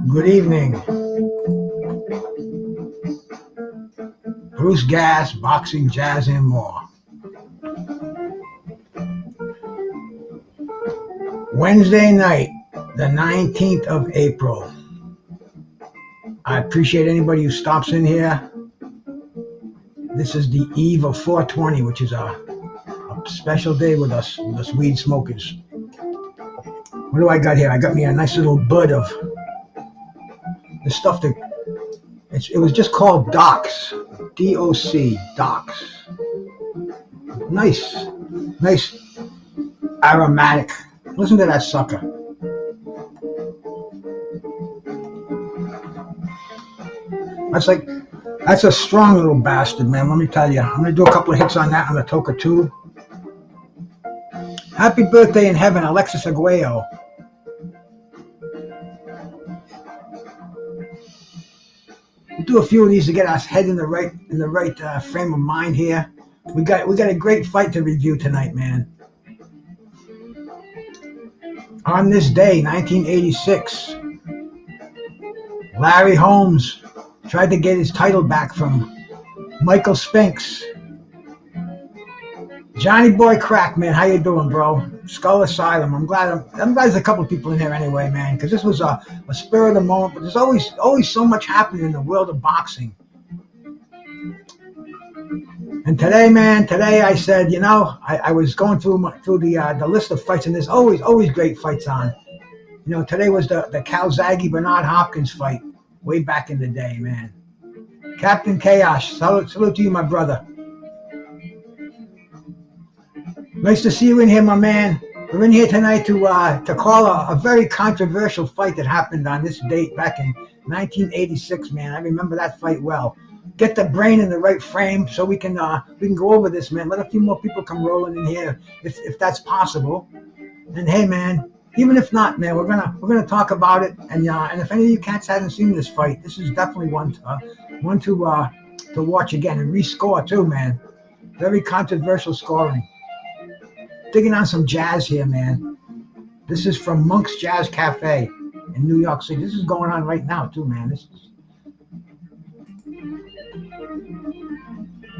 Good evening. Bruce Gas, boxing, jazz, and more. Wednesday night, the 19th of April. I appreciate anybody who stops in here. This is the eve of 420, which is a special day with us weed smokers. What do I got here? I got me a nice little bud of the stuff that it was just called Docs, D-O-C, Docs. Nice aromatic. Listen to that sucker. That's a strong little bastard, man. Let me tell you. I'm gonna do a couple of hits on that on the Toka 2. Happy birthday in heaven, Alexis Aguayo. We'll do a few of these to get us head in the right frame of mind here. We got a great fight to review tonight, man. On this day, 1986, Larry Holmes tried to get his title back from Michael Spinks. Johnny Boy Crack, man, how you doing, bro? Skull Asylum. I'm glad there's a couple of people in here anyway, man, because this was a spur of the moment. But there's always so much happening in the world of boxing. And today, man, I said, I was going through the list of fights, and there's always great fights on. Today was the Calzaghe Bernard Hopkins fight way back in the day, man. Captain Chaos, salute to you, my brother. Nice to see you in here, my man. We're in here tonight to call a very controversial fight that happened on this date back in 1986, man. I remember that fight well. Get the brain in the right frame so we can go over this, man. Let a few more people come rolling in here if that's possible. And hey, man, even if not, man, we're gonna talk about it. And if any of you cats haven't seen this fight, this is definitely one to watch again and rescore too, man. Very controversial scoring. Digging on some jazz here, man. This is from Monk's Jazz Cafe in New York City. This is going on right now too, man.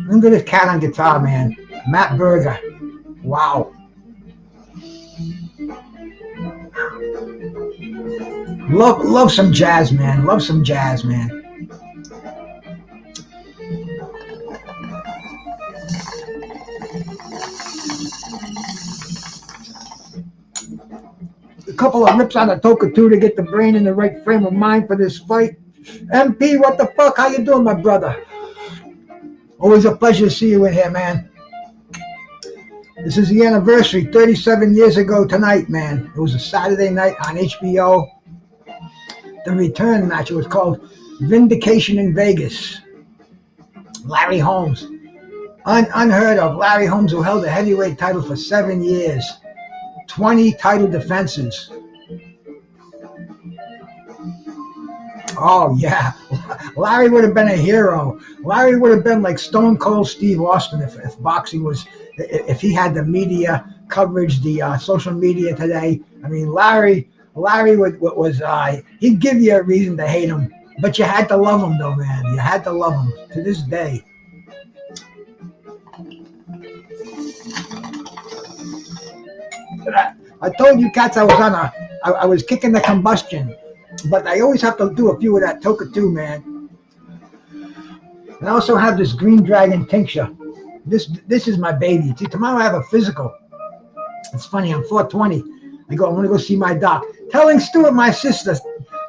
Look at this cat on guitar, man. Matt Berger. Wow. Love some jazz, man. Love some jazz, man. A couple of rips on the Toka 2 to get the brain in the right frame of mind for this fight. MP, what the fuck? How you doing, my brother? Always a pleasure to see you in here, man. This is the anniversary, 37 years ago tonight, man. It was a Saturday night on HBO. The return match, it was called Vindication in Vegas. Larry Holmes. Unheard of. Larry Holmes, who held the heavyweight title for 7 years. 20 title defenses. Oh, yeah. Larry would have been a hero. Larry would have been like Stone Cold Steve Austin if boxing was, if he had the media coverage, the social media today. I mean, Larry was he'd give you a reason to hate him, but you had to love him, though, man. You had to love him to this day. I told you cats I was kicking the combustion, but I always have to do a few of that Toka 2, man. And I also have this Green Dragon Tincture. This is my baby. See, tomorrow I have a physical. It's funny, I'm 420. I want to go see my doc. Telling Stuart, my sister,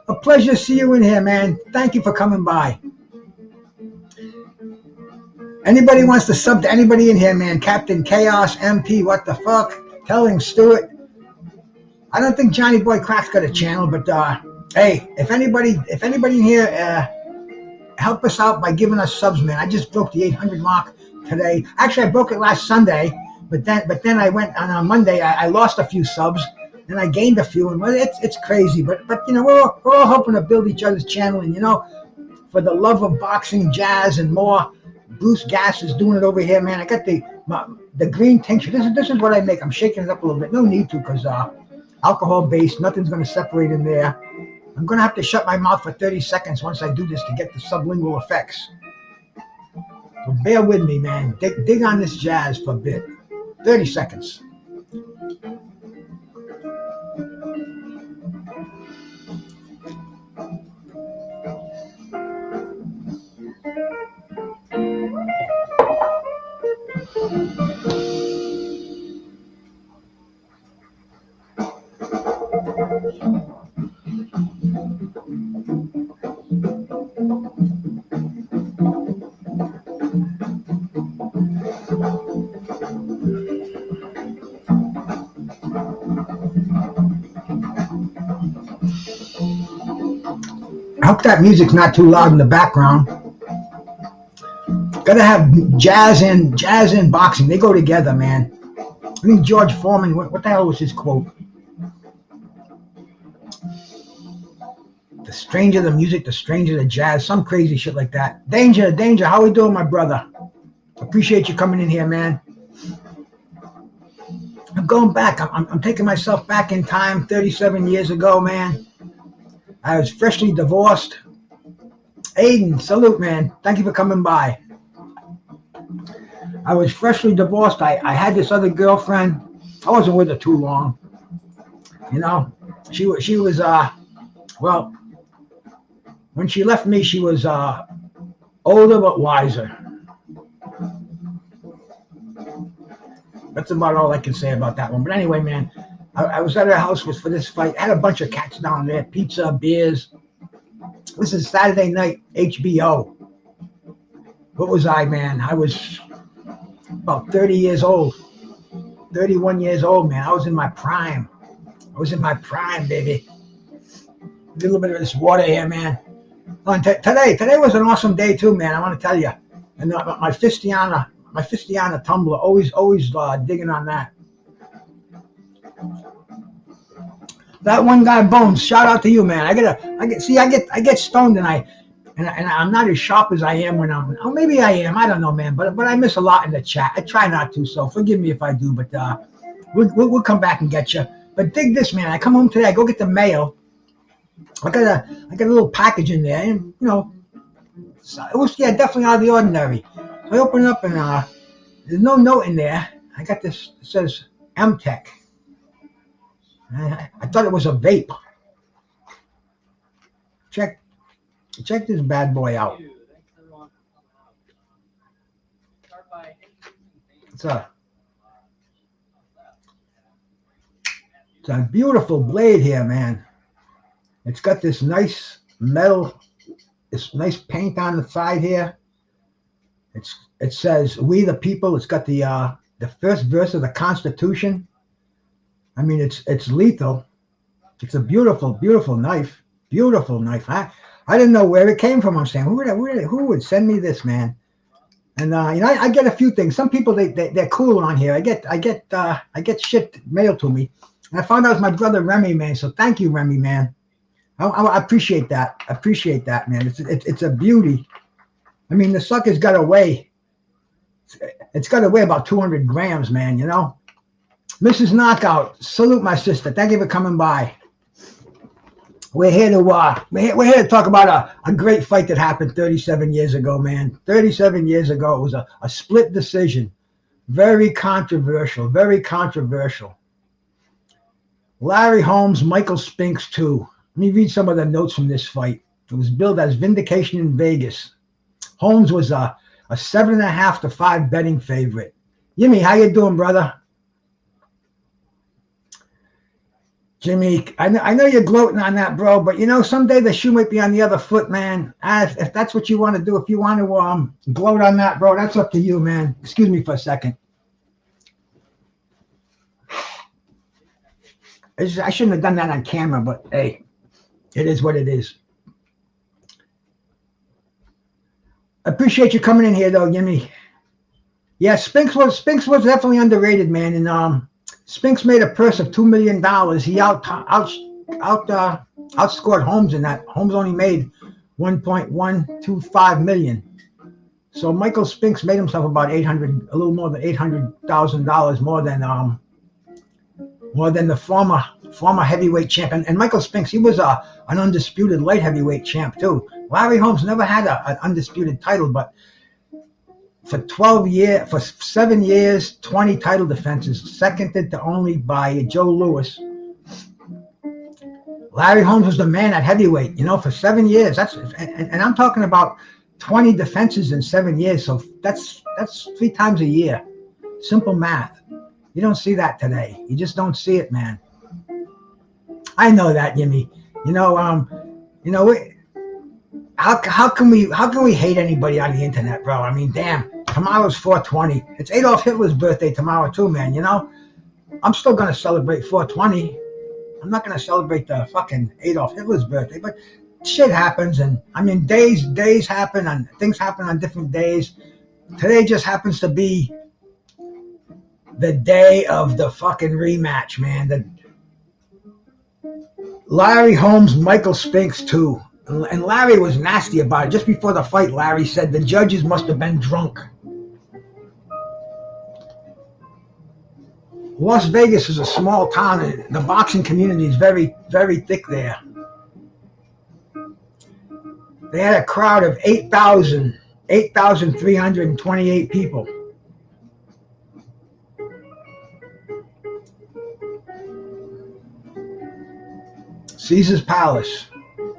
a pleasure to see you in here, man. Thank you for coming by. Anybody wants to sub to anybody in here, man? Captain Chaos, MP, what the fuck? Telling Stuart. I don't think Johnny Boy Crack's got a channel, but hey, if anybody in here, help us out by giving us subs, man. I just broke the 800 mark today. Actually, I broke it last Sunday, but then I went on Monday. I lost a few subs, and I gained a few, and it's crazy. But you know, we're all hoping to build each other's channel, and you know, for the love of boxing, jazz, and more. Bruce Gass is doing it over here, man. I got the green tincture. This is what I make. I'm shaking it up a little bit. No need to, because alcohol based. Nothing's going to separate in there. I'm going to have to shut my mouth for 30 seconds once I do this to get the sublingual effects. So bear with me, man. Dig on this jazz for a bit. 30 seconds. I hope that music's not too loud in the background. Gotta have jazz and boxing. They go together, man. I think George Foreman, what the hell was his quote? The stranger the music, the stranger the jazz, some crazy shit like that. Danger, how we doing, my brother? Appreciate you coming in here, man. I'm going back. I'm taking myself back in time 37 years ago, man. I was freshly divorced. Aiden, salute, man. Thank you for coming by. I was freshly divorced. I had this other girlfriend. I wasn't with her too long. You know, she was well, when she left me, she was older but wiser. That's about all I can say about that one. But anyway, man, I was at her house for this fight. I had a bunch of cats down there, pizza, beers. This is Saturday night, HBO. What was I, man? I was about 30 years old, 31 years old, man. I was in my prime. Baby. A little bit of this water here, man. Today was an awesome day too, man. I want to tell you. And my Fistiana tumbler, always digging on that. That one guy Bones, shout out to you, man. I get stoned and I'm not as sharp as I am when maybe I am. I don't know, man. But I miss a lot in the chat. I try not to, so forgive me if I do. But we'll come back and get you. But dig this, man. I come home today. I go get the mail. I got a little package in there, and you know, it was definitely out of the ordinary. So I open it up and there's no note in there. I got this. It says MTech. I thought it was a vape. Check this bad boy out. It's a beautiful blade here, man. It's got this nice metal, this nice paint on the side here. It says "We the People." It's got the first verse of the Constitution. I mean, it's lethal. It's a beautiful knife. Beautiful knife. I didn't know where it came from. I'm saying, who would send me this, man? And you know, I get a few things. Some people they're cool on here. I get shit mailed to me, and I found out it was my brother Remy, man. So thank you, Remy, man. I appreciate that. Man. It's a beauty. I mean, the sucker's got to weigh. It's got to weigh about 200 grams, man. You know. Mrs. Knockout, salute my sister. Thank you for coming by. We're here to talk about a great fight that happened 37 years ago, man. 37 years ago, it was a split decision. Very controversial. Larry Holmes, Michael Spinks, too. Let me read some of the notes from this fight. It was billed as Vindication in Vegas. Holmes was a 7.5 to 5 betting favorite. Jimmy, how you doing, brother? Jimmy, I know you're gloating on that, bro, but you know, someday the shoe might be on the other foot, man. If that's what you want to do, if you want to gloat on that, bro, that's up to you, man. Excuse me for a second. I shouldn't have done that on camera, but hey, it is what it is. Appreciate you coming in here, though, Jimmy. Yeah, Spinks was definitely underrated, man, and Spinks made a purse of $2 million. He outscored Holmes in that. Holmes only made $1.125 million. So Michael Spinks made himself about a little more than $800,000 more than the former heavyweight champion. And Michael Spinks, he was an undisputed light heavyweight champ too. Larry Holmes never had an undisputed title, but for 7 years, 20 title defenses, seconded to only by Joe Louis. Larry Holmes was the man at heavyweight, you know, for 7 years. And I'm talking about 20 defenses in 7 years. So that's 3 times a year. Simple math. You don't see that today. You just don't see it, man. I know that, Jimmy. How can we hate anybody on the internet, bro? I mean, damn. Tomorrow's 420. It's Adolf Hitler's birthday tomorrow too, man. You know, I'm still gonna celebrate 420. I'm not gonna celebrate the fucking Adolf Hitler's birthday, but shit happens, and I mean, days happen, and things happen on different days. Today just happens to be the day of the fucking rematch, man. The Larry Holmes, Michael Spinks too. And Larry was nasty about it. Just before the fight, Larry said the judges must have been drunk. Las Vegas is a small town, and the boxing community is very, very thick there. They had a crowd of 8,328 people. Caesar's Palace.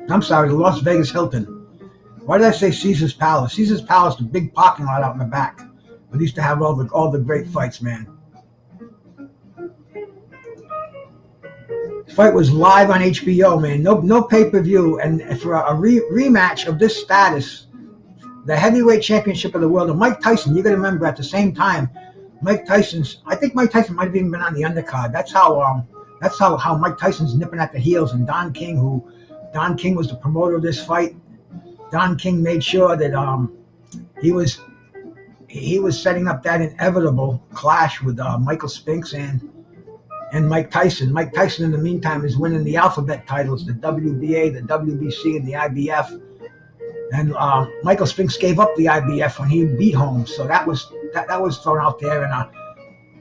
I'm sorry, the Las Vegas Hilton. Why did I say Caesar's Palace? Caesar's Palace, the big parking lot out in the back. We used to have all the great fights, man. The fight was live on HBO, man. No pay-per-view. And for a rematch of this status, the heavyweight championship of the world, and Mike Tyson, you got to remember at the same time, I think Mike Tyson might have even been on the undercard. That's how Mike Tyson's nipping at the heels. And Don King was the promoter of this fight. Don King made sure that he was setting up that inevitable clash with Michael Spinks and Mike Tyson. Mike Tyson, in the meantime, is winning the alphabet titles, the WBA, the WBC, and the IBF. And Michael Spinks gave up the IBF when he beat Holmes, so that was thrown out there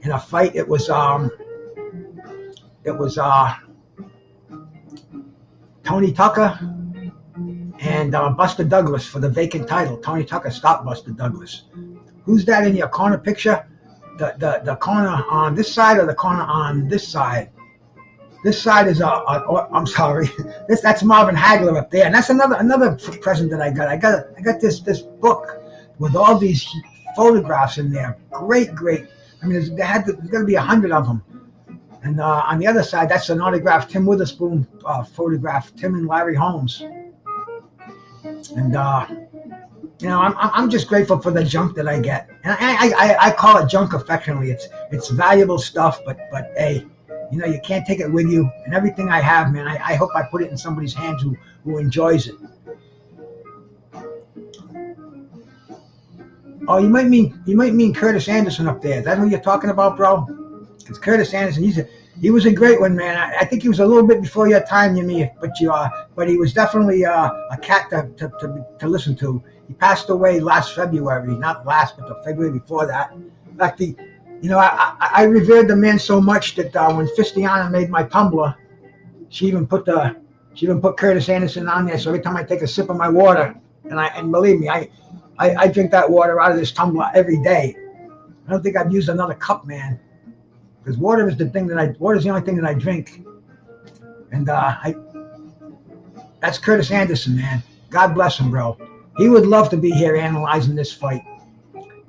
in a fight. It was Tony Tucker and Buster Douglas for the vacant title. Tony Tucker stopped Buster Douglas. Who's that in your corner picture? The corner on this side or the corner on this side? This side is I'm sorry. That's Marvin Hagler up there, and that's another present that I got. I got this book with all these photographs in there. Great. I mean, there's going to be 100 of them. And on the other side, that's an autographed Tim Witherspoon photograph, Tim and Larry Holmes. And I'm just grateful for the junk that I get, and I call it junk affectionately. It's valuable stuff, but hey, you can't take it with you. And everything I have, man, I hope I put it in somebody's hands who enjoys it. Oh, you might mean Curtis Anderson up there. Is that who you're talking about, bro? It's Curtis Anderson. He was a great one, man. I think he was a little bit before your time, but he was definitely a cat to listen to. He passed away last February, not last, but the February before that. In fact, I revered the man so much that when Fistiana made my tumbler, she even put Curtis Anderson on there. So every time I take a sip of my water, and believe me, I drink that water out of this tumbler every day. I don't think I've used another cup, man. Because water is the only thing that I drink, and that's Curtis Anderson, man. God bless him, bro. He would love to be here analyzing this fight.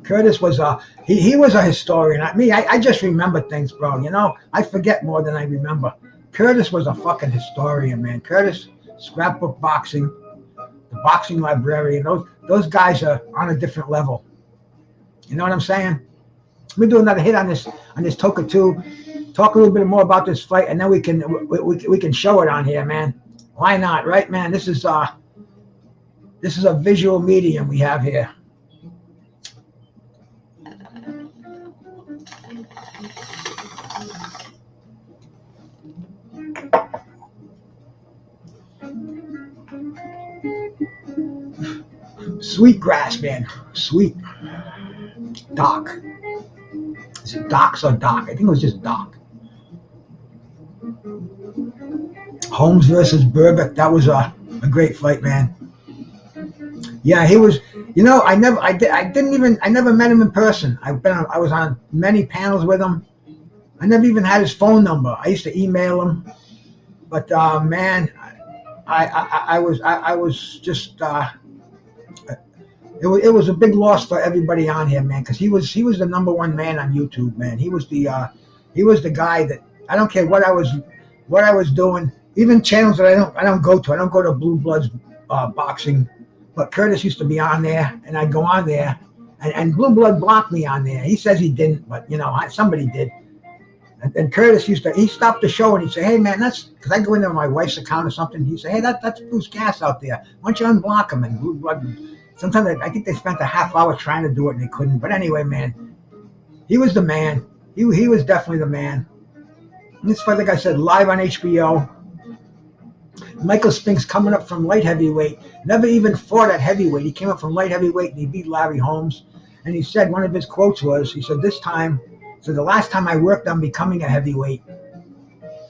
Curtis was he was a historian. I just remember things, bro. You know, I forget more than I remember. Curtis was a fucking historian, man. Curtis, scrapbook boxing, the boxing librarian. Those guys are on a different level. You know what I'm saying? Let me do another hit on this Toka 2. Talk a little bit more about this fight, and then we can show it on here, man. Why not, right, man? This is a visual medium we have here. Sweet grass, man. Sweet. Doc. Is it Docs or Doc? I think it was just Doc. Holmes versus Burbick. That was a great fight, man. Yeah, he was. You know, I never met him in person. I was on many panels with him. I never even had his phone number. I used to email him, but man, I was just. It was a big loss for everybody on here, man, because he was the #1 man on YouTube, man. He was the guy that I don't care what I was doing, even channels that I don't go to. I don't go to Blue Bloods boxing, but Curtis used to be on there, and I'd go on there, and Blue Blood blocked me on there. He says he didn't, but you know somebody did. And Curtis he stopped the show and he'd say, hey man, that's because I go into my wife's account or something. He'd say, hey, that's Bruce Cass out there. Why don't you unblock him? And Blue Blood. Sometimes I think they spent a half hour trying to do it and they couldn't. But anyway, man, he was the man. He was definitely the man. And this fight, like I said, live on HBO. Michael Spinks coming up from light heavyweight. Never even fought at heavyweight. He came up from light heavyweight and he beat Larry Holmes. And he said, one of his quotes was, he said, the last time I worked on becoming a heavyweight,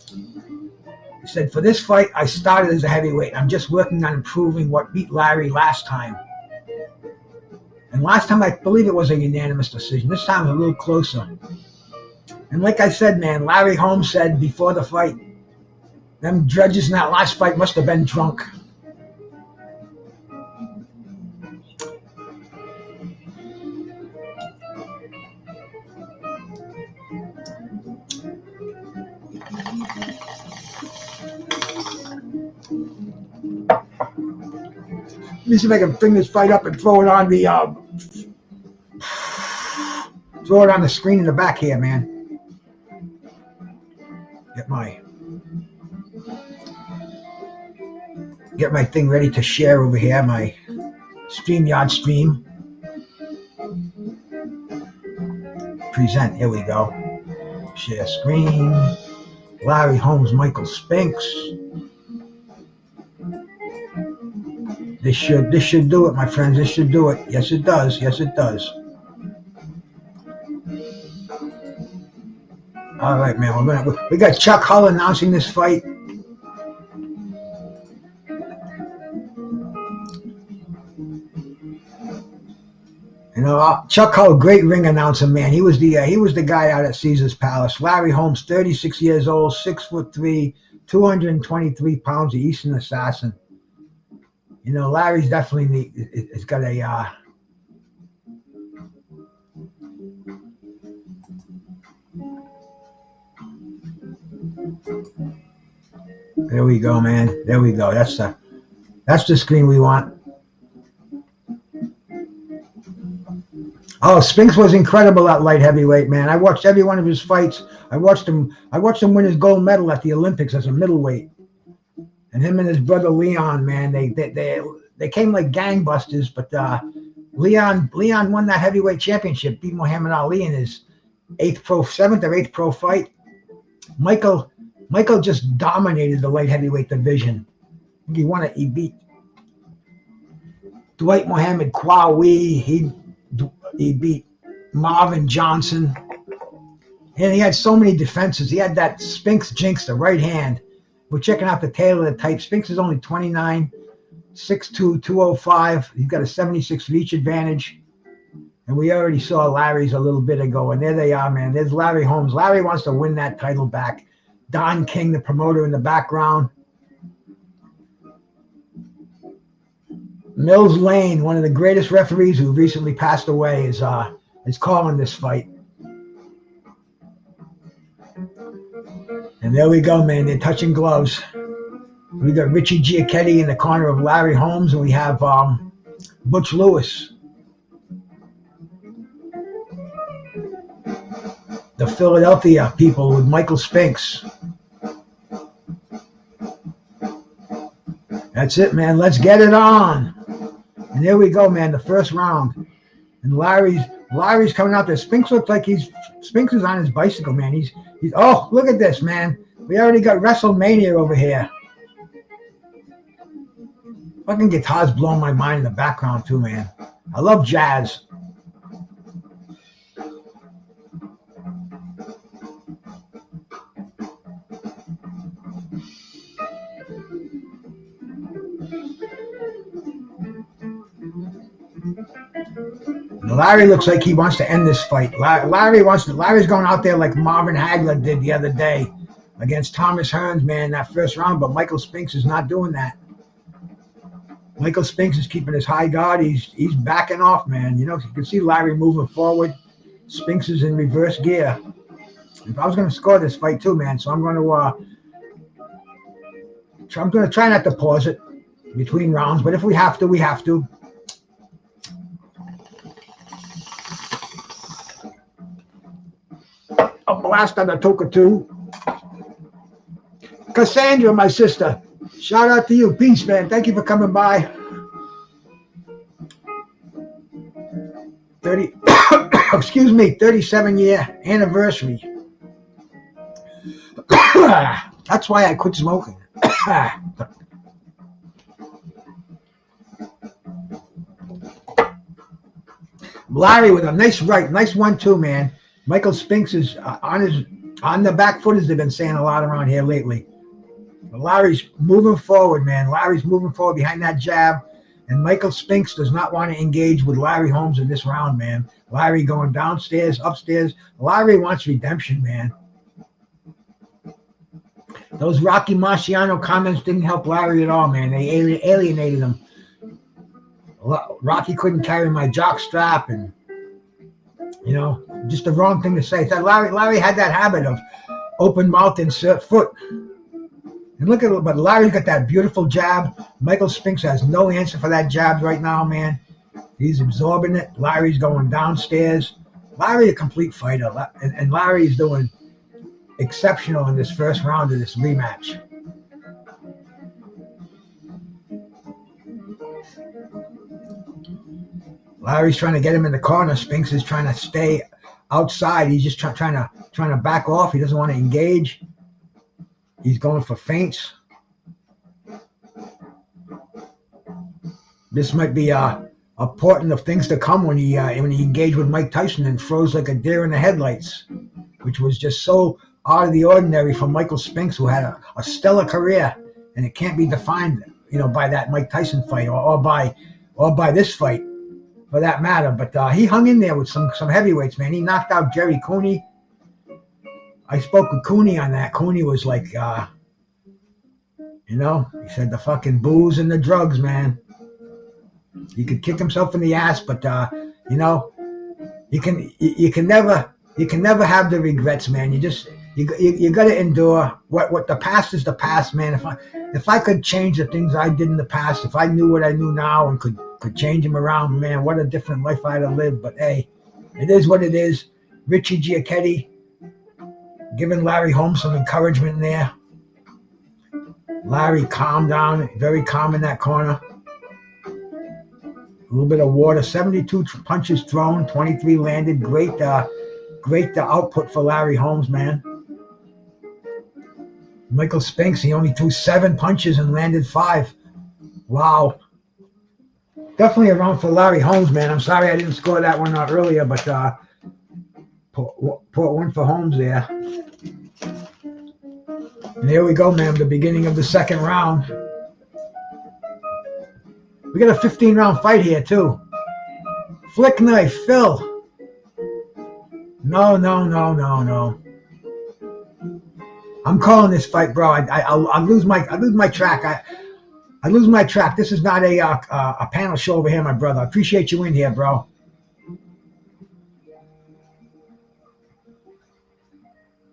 he said, for this fight, I started as a heavyweight. I'm just working on improving what beat Larry last time. And last time, I believe it was a unanimous decision. This time, it was a little closer. And like I said, man, Larry Holmes said before the fight, them judges in that last fight must have been drunk. Let me see if I can bring this fight up and throw it on the screen in the back here, man. Get my thing ready to share over here, my StreamYard stream. Present, here we go. Share screen. Larry Holmes, Michael Spinks. This should do it, my friends. This should do it. Yes, it does. Yes, it does. All right, man. We got Chuck Hull announcing this fight. You know, Chuck Hull, great ring announcer, man. He was the guy out at Caesar's Palace. Larry Holmes, 36 years old, 6'3", 223 pounds, the Eastern Assassin. You know, Larry's definitely it's got a there we go, man. There we go. That's the screen we want. Oh, Spinks was incredible at light heavyweight, man. I watched every one of his fights. I watched him win his gold medal at the Olympics as a middleweight. And him and his brother Leon, man, they came like gangbusters. But Leon won that heavyweight championship, beat Muhammad Ali in his 7th or 8th pro fight. Michael just dominated the light heavyweight division. He beat Dwight Muhammad Kwawi. He beat Marvin Johnson. And he had so many defenses. He had that Spinks jinx, the right hand. We're checking out the tail of the type. Spinks is only 29, 6'2", 205. He's got a 76 reach advantage. And we already saw Larry's a little bit ago. And there they are, man. There's Larry Holmes. Larry wants to win that title back. Don King, the promoter in the background. Mills Lane, one of the greatest referees who recently passed away, is calling this fight. And there we go, man. They're touching gloves. We got Richie Giacchetti in the corner of Larry Holmes, and we have Butch Lewis, the Philadelphia people, with Michael Spinks. That's it, man. Let's get it on. And there we go, man. The first round. And Larry's coming out there. Spinks looks like Spinks is on his bicycle, man. He's oh, look at this, man. We already got WrestleMania over here. Fucking guitars blowing my mind in the background too, man. I love jazz. Larry looks like he wants to end this fight. Larry's going out there like Marvin Hagler did the other day against Thomas Hearns, man, in that first round. But Michael Spinks is not doing that. Michael Spinks is keeping his high guard. He's backing off, man. You know, you can see Larry moving forward. Spinks is in reverse gear. If I was going to score this fight too, man, so I'm going to try not to pause it between rounds. But if we have to, we have to. A blast on the Toka 2. Cassandra, my sister. Shout out to you. Peace, man. Thank you for coming by. 37-year anniversary. That's why I quit smoking. Larry with a nice right, nice 1-2, man. Michael Spinks is on the back foot, as they've been saying a lot around here lately. But Larry's moving forward, man. Larry's moving forward behind that jab. And Michael Spinks does not want to engage with Larry Holmes in this round, man. Larry going downstairs, upstairs. Larry wants redemption, man. Those Rocky Marciano comments didn't help Larry at all, man. They alienated him. Rocky couldn't carry my jock strap, and, you know, just the wrong thing to say. So Larry had that habit of open mouth, insert foot. And look at it, but Larry's got that beautiful jab. Michael Spinks has no answer for that jab right now, man. He's absorbing it. Larry's going downstairs. Larry, a complete fighter. And Larry's doing exceptional in this first round of this rematch. Larry's trying to get him in the corner. Spinks is trying to stay outside. He's just trying to back off. He doesn't want to engage. He's going for feints. This might be a portent of things to come when he engaged with Mike Tyson and froze like a deer in the headlights, which was just so out of the ordinary for Michael Spinks, who had a stellar career, and it can't be defined, you know, by that Mike Tyson fight or by this fight, for that matter. But he hung in there with some heavyweights, man. He knocked out Jerry Cooney. I spoke with Cooney on that. Cooney was like, you know, he said the fucking booze and the drugs, man. He could kick himself in the ass, but you know, you can never have the regrets, man. You got to endure. What the past is the past, man. If I could change the things I did in the past, if I knew what I knew now and could change them around, man, what a different life I'd have lived. But hey, it is what it is. Richie Giacchetti giving Larry Holmes some encouragement in there. Larry calmed down, very calm in that corner. A little bit of water. 72 punches thrown, 23 landed. Great output for Larry Holmes, man. Michael Spinks, he only threw 7 punches and landed 5. Wow. Definitely a round for Larry Holmes, man. I'm sorry I didn't score that one out earlier, but put one for Holmes there. And here we go, man. The beginning of the second round. We got a 15-round fight here, too. Flick knife, Phil. No. I'm calling this fight, bro. I'll lose my track. I lose my track. This is not a panel show over here, my brother. I appreciate you in here, bro.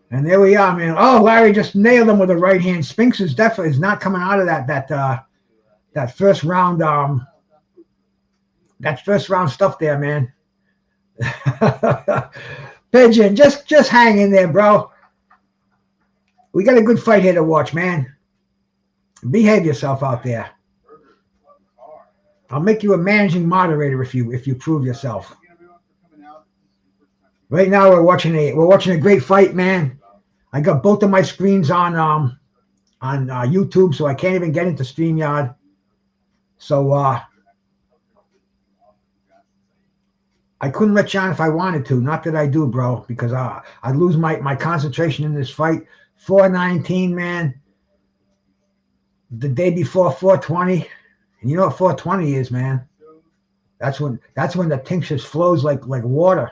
And there we are, man. Oh, Larry just nailed him with a right hand. Spinks is definitely not coming out of that first round stuff there, man. Pigeon, just hang in there, bro. We got a good fight here to watch, man. Behave yourself out there. I'll make you a managing moderator if you prove yourself. Right now we're watching a great fight, man. I got both of my screens on YouTube, so I can't even get into StreamYard. So I couldn't let you on if I wanted to. Not that I do, bro, because I lose my concentration in this fight. 419, man. The day before 420, and you know what 420 is, man. That's when the tincture flows like water.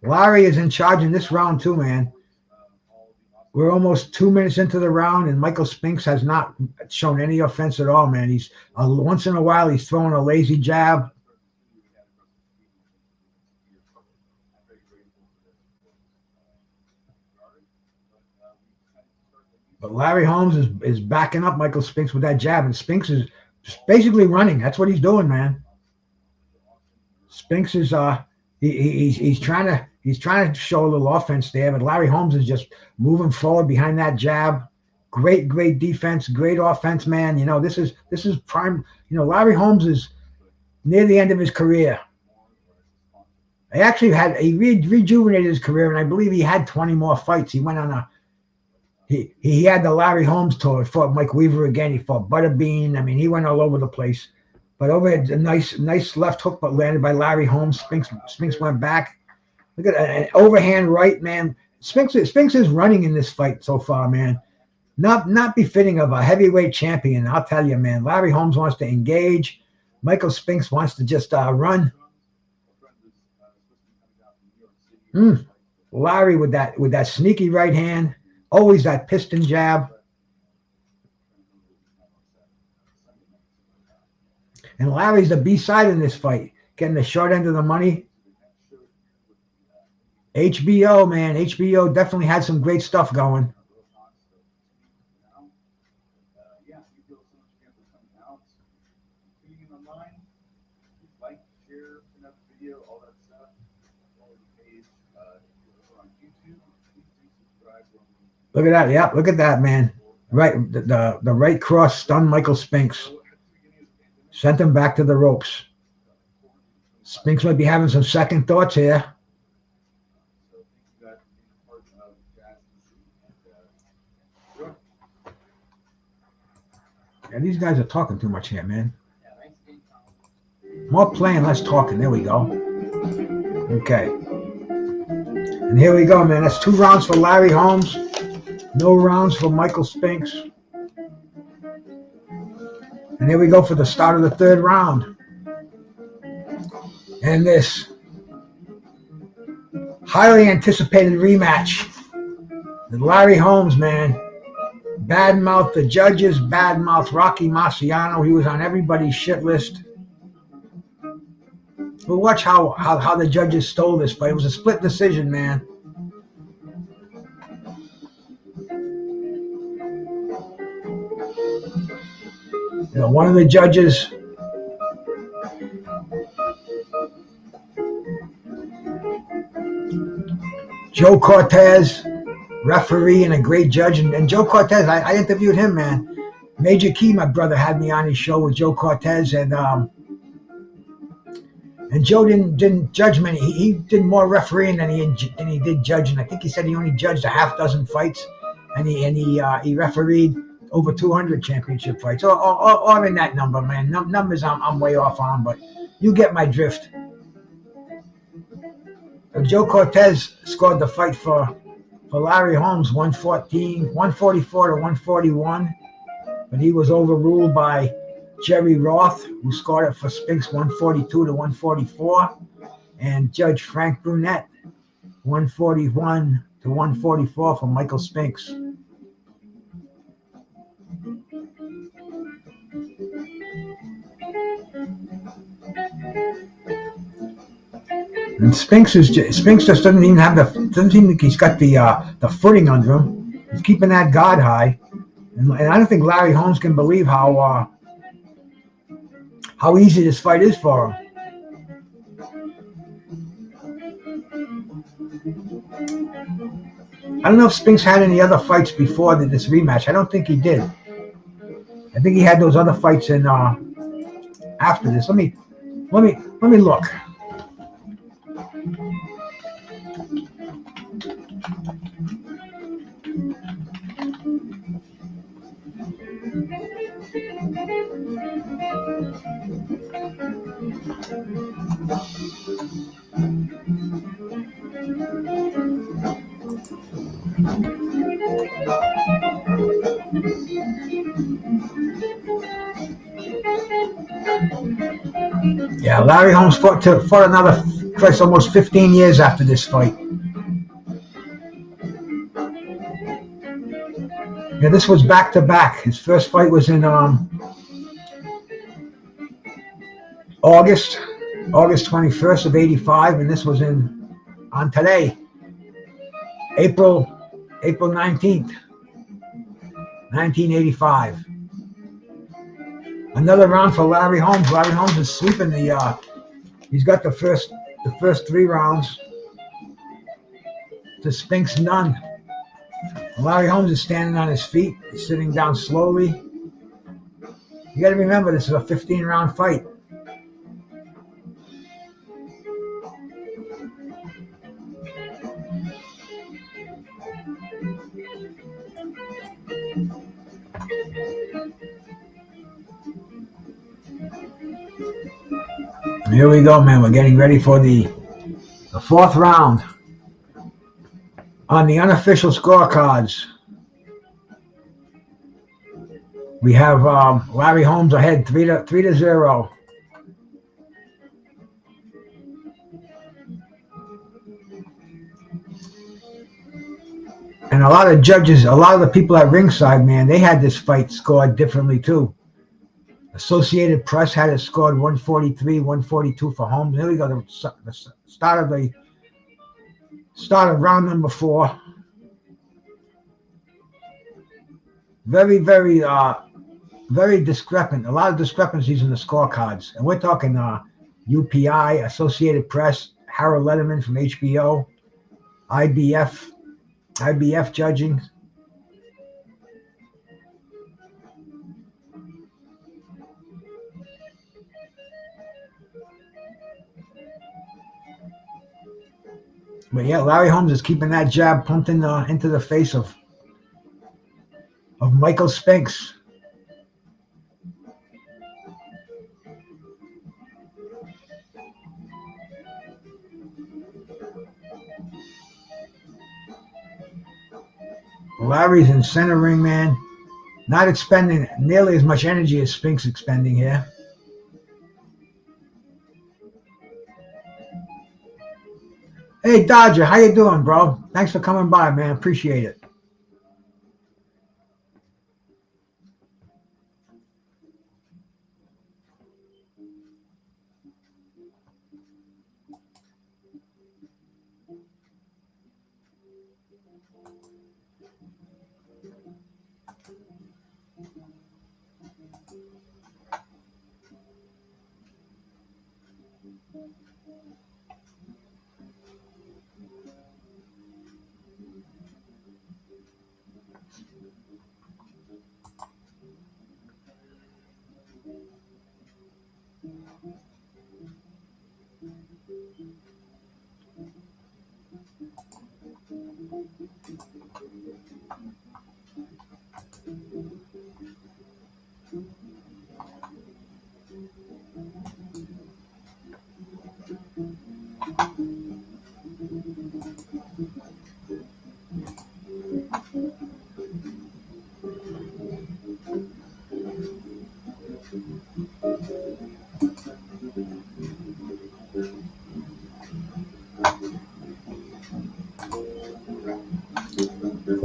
Larry is in charge in this round too, man. We're almost 2 minutes into the round, and Michael Spinks has not shown any offense at all, man. He's once in a while he's throwing a lazy jab. But Larry Holmes is backing up Michael Spinks with that jab, and Spinks is just basically running. That's what he's doing, man. Spinks is he's trying to show a little offense there, but Larry Holmes is just moving forward behind that jab. Great defense, great offense, man. You know, this is prime. You know, Larry Holmes is near the end of his career. He rejuvenated his career, and I believe he had 20 more fights. He went on he had the Larry Holmes tour. He fought Mike Weaver again. He fought Butterbean. I mean, he went all over the place. But over a nice left hook, but landed by Larry Holmes. Spinks went back. Look at an overhand right, man. Spinks is running in this fight so far, man. Not befitting of a heavyweight champion. I'll tell you, man. Larry Holmes wants to engage. Michael Spinks wants to just run. Larry with that sneaky right hand. Always that piston jab. And Larry's the B-side in this fight, getting the short end of the money. HBO, man. HBO definitely had some great stuff going. Look at that. Yeah, look at that, man. Right, the right cross stunned Michael Spinks. Sent him back to the ropes. Spinks might be having some second thoughts here. Yeah, these guys are talking too much here, man. More playing, less talking. There we go. Okay. And here we go, man. That's 2 rounds for Larry Holmes. No rounds for Michael Spinks. And here we go for the start of the 3rd round. And this highly anticipated rematch. And Larry Holmes, man. Badmouth the judges, badmouth Rocky Marciano. He was on everybody's shit list. But watch how the judges stole this fight. It was a split decision, man. You know, one of the judges Joe Cortez, referee and a great judge. And Joe Cortez, I interviewed him, man. Major Key, my brother, had me on his show with Joe Cortez, and Joe didn't judge many. He did more refereeing than he did judging. I think he said he only judged a half dozen fights, and he refereed over 200 championship fights, or in that number, man. Numbers I'm way off on, but you get my drift. Joe Cortez scored the fight for Larry Holmes, 144 to 141, but he was overruled by Jerry Roth, who scored it for Spinks, 142 to 144, and Judge Frank Brunette, 141 to 144 for Michael Spinks. And Spinks just doesn't even have doesn't seem like he's got the footing under him. He's keeping that guard high, and I don't think Larry Holmes can believe how easy this fight is for him. I don't know if Spinks had any other fights before this rematch. I don't think he did. I think he had those other fights in after this. Let me look. Yeah, Larry Holmes fought another Christ, almost 15 years after this fight. Yeah, this was back to back. His first fight was in August 21st of '85, and this was on today, April 19th, 1985. Another round for Larry Holmes. Larry Holmes is sweeping he's got the first 3 rounds to Spinks none. Larry Holmes is standing on his feet. He's sitting down slowly. You got to remember, this is a 15-round fight. And here we go, man. We're getting ready for the 4th round. On the unofficial scorecards, we have Larry Holmes ahead 3-0. And a lot of judges, a lot of the people at ringside, man, they had this fight scored differently too. Associated Press had it scored 143, 142 for Holmes. Here we go, the start of round number 4. Very, very, very discrepant. A lot of discrepancies in the scorecards. And we're talking UPI, Associated Press, Harold Letterman from HBO, IBF judging. But yeah, Larry Holmes is keeping that jab pumped into the face of Michael Spinks. Larry's in center ring, man. Not expending nearly as much energy as Spinks expending here. Hey, Dodger, how you doing, bro? Thanks for coming by, man. Appreciate it.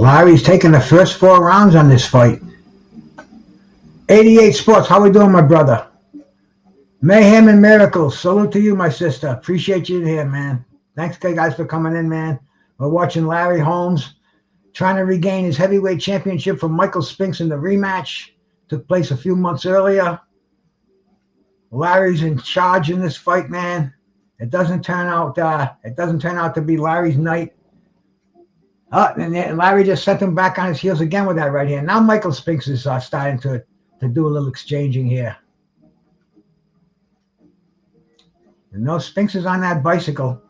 Larry's taking the first 4 rounds on this fight. 88 Sports, how we doing, my brother? Mayhem and Miracles, salute to you, my sister. Appreciate you here, man. Thanks, guys, for coming in, man. We're watching Larry Holmes trying to regain his heavyweight championship from Michael Spinks in the rematch. Took place a few months earlier. Larry's in charge in this fight, man. It doesn't turn out to be Larry's night. And Larry just sent him back on his heels again with that right hand. Now Michael Spinks is starting to do a little exchanging here. And no, Spinks is on that bicycle.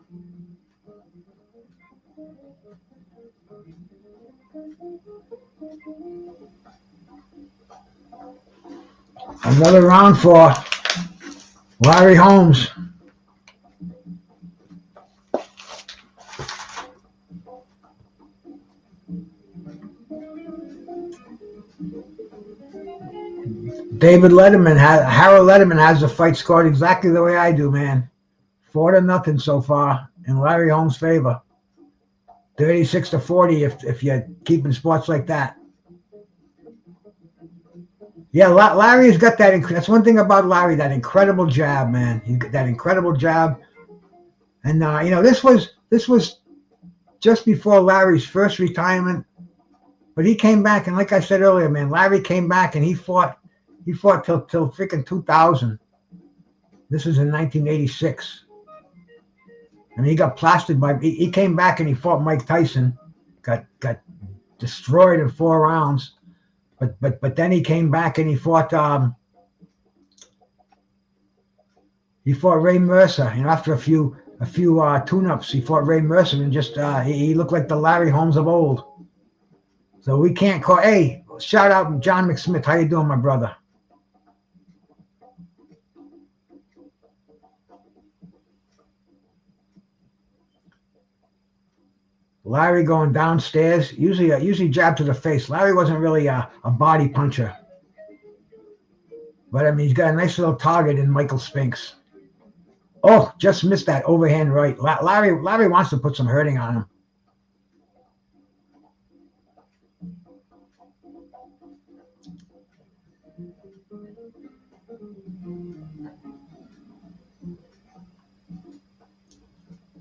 Another round for Larry Holmes. Harold Letterman has the fight scored exactly the way I do, man. 4-0 so far in Larry Holmes' favor. 36-40 if you're keeping sports like that. Yeah, Larry's got that. That's one thing about Larry, that incredible jab, man. He's got that incredible jab. And this was just before Larry's first retirement, but he came back, and like I said earlier, man, Larry came back and he fought till freaking 2000. This was in 1986. And he got plastered he came back and he fought Mike Tyson, got destroyed in 4 rounds. But then he came back and he fought Ray Mercer. After a few tune-ups, he fought Ray Mercer and just he looked like the Larry Holmes of old. So we can't call. Hey, shout out John McSmith. How you doing, my brother? Larry going downstairs, usually jab to the face. Larry wasn't really a body puncher. But, I mean, he's got a nice little target in Michael Spinks. Oh, just missed that overhand right. Larry wants to put some hurting on him.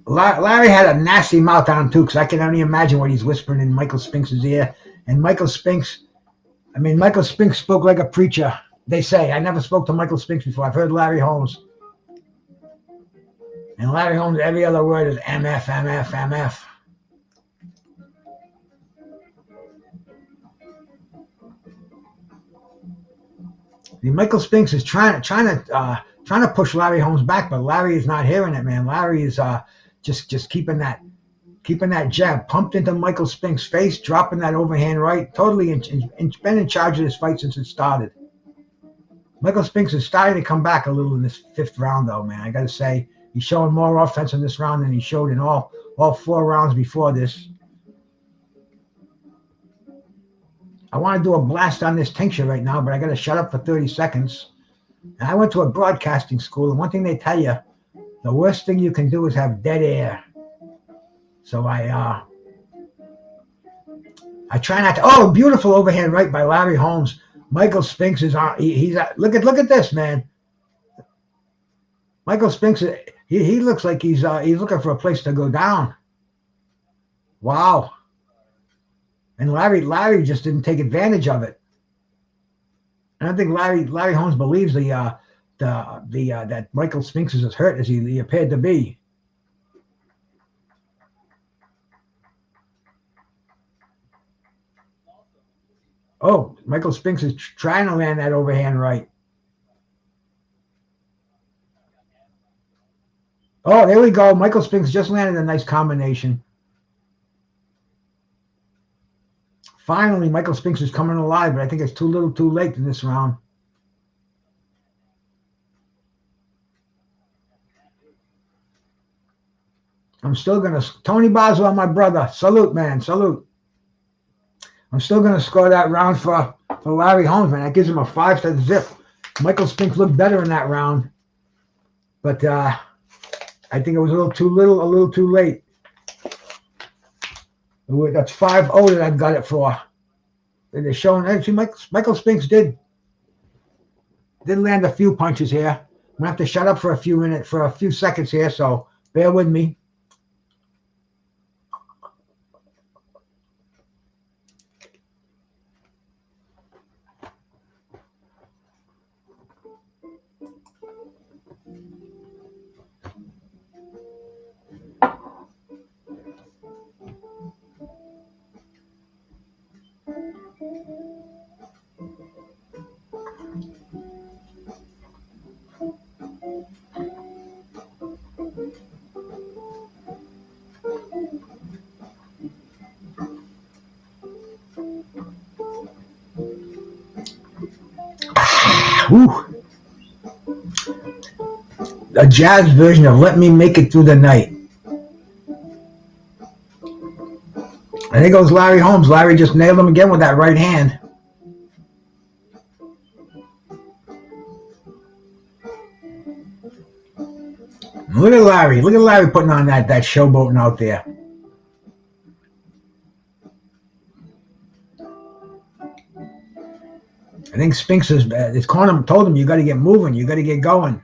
Larry had a nasty mouth on him too, because I can only imagine what he's whispering in Michael Spinks' ear. And Michael Spinks spoke like a preacher. They say. I never spoke to Michael Spinks before. I've heard Larry Holmes. And Larry Holmes, every other word is MF, MF, MF. Michael Spinks is trying to push Larry Holmes back, but Larry is not hearing it, man. Larry is just keeping that jab pumped into Michael Spinks' face, dropping that overhand right, totally been in charge of this fight since it started. Michael Spinks is starting to come back a little in this 5th round, though, man. I got to say, he's showing more offense in this round than he showed in all 4 rounds before this. I want to do a blast on this tincture right now, but I got to shut up for 30 seconds. And I went to a broadcasting school, and one thing they tell you, the worst thing you can do is have dead air. So I try not to. Oh, beautiful overhand right by Larry Holmes. Michael Spinks is on. Look at this, man. Michael Spinks, he looks like he's looking for a place to go down. Wow. And Larry just didn't take advantage of it. I don't think Larry Holmes believes that Michael Spinks is as hurt as he appeared to be. Oh, Michael Spinks is trying to land that overhand right. Oh, there we go. Michael Spinks just landed a nice combination. Finally, Michael Spinks is coming alive, but I think it's too little too late in this round. I'm still going to... Tony Boswell, my brother. Salute, man. Salute. I'm still going to score that round for Larry Holmes, man. That gives him a 5-set zip. Michael Spinks looked better in that round. But I think it was a little too late. That's 5-0 that I've got it for. They're showing. Actually, Michael Spinks did land a few punches here. I'm gonna have to shut up for a few seconds here, so bear with me. Whew. A jazz version of "Let Me Make It Through the Night." And there goes Larry Holmes. Larry just nailed him again with that right hand. Look at Larry. Look at Larry putting on that showboating out there. I think Spinks his corner told him, you got to get moving. You got to get going.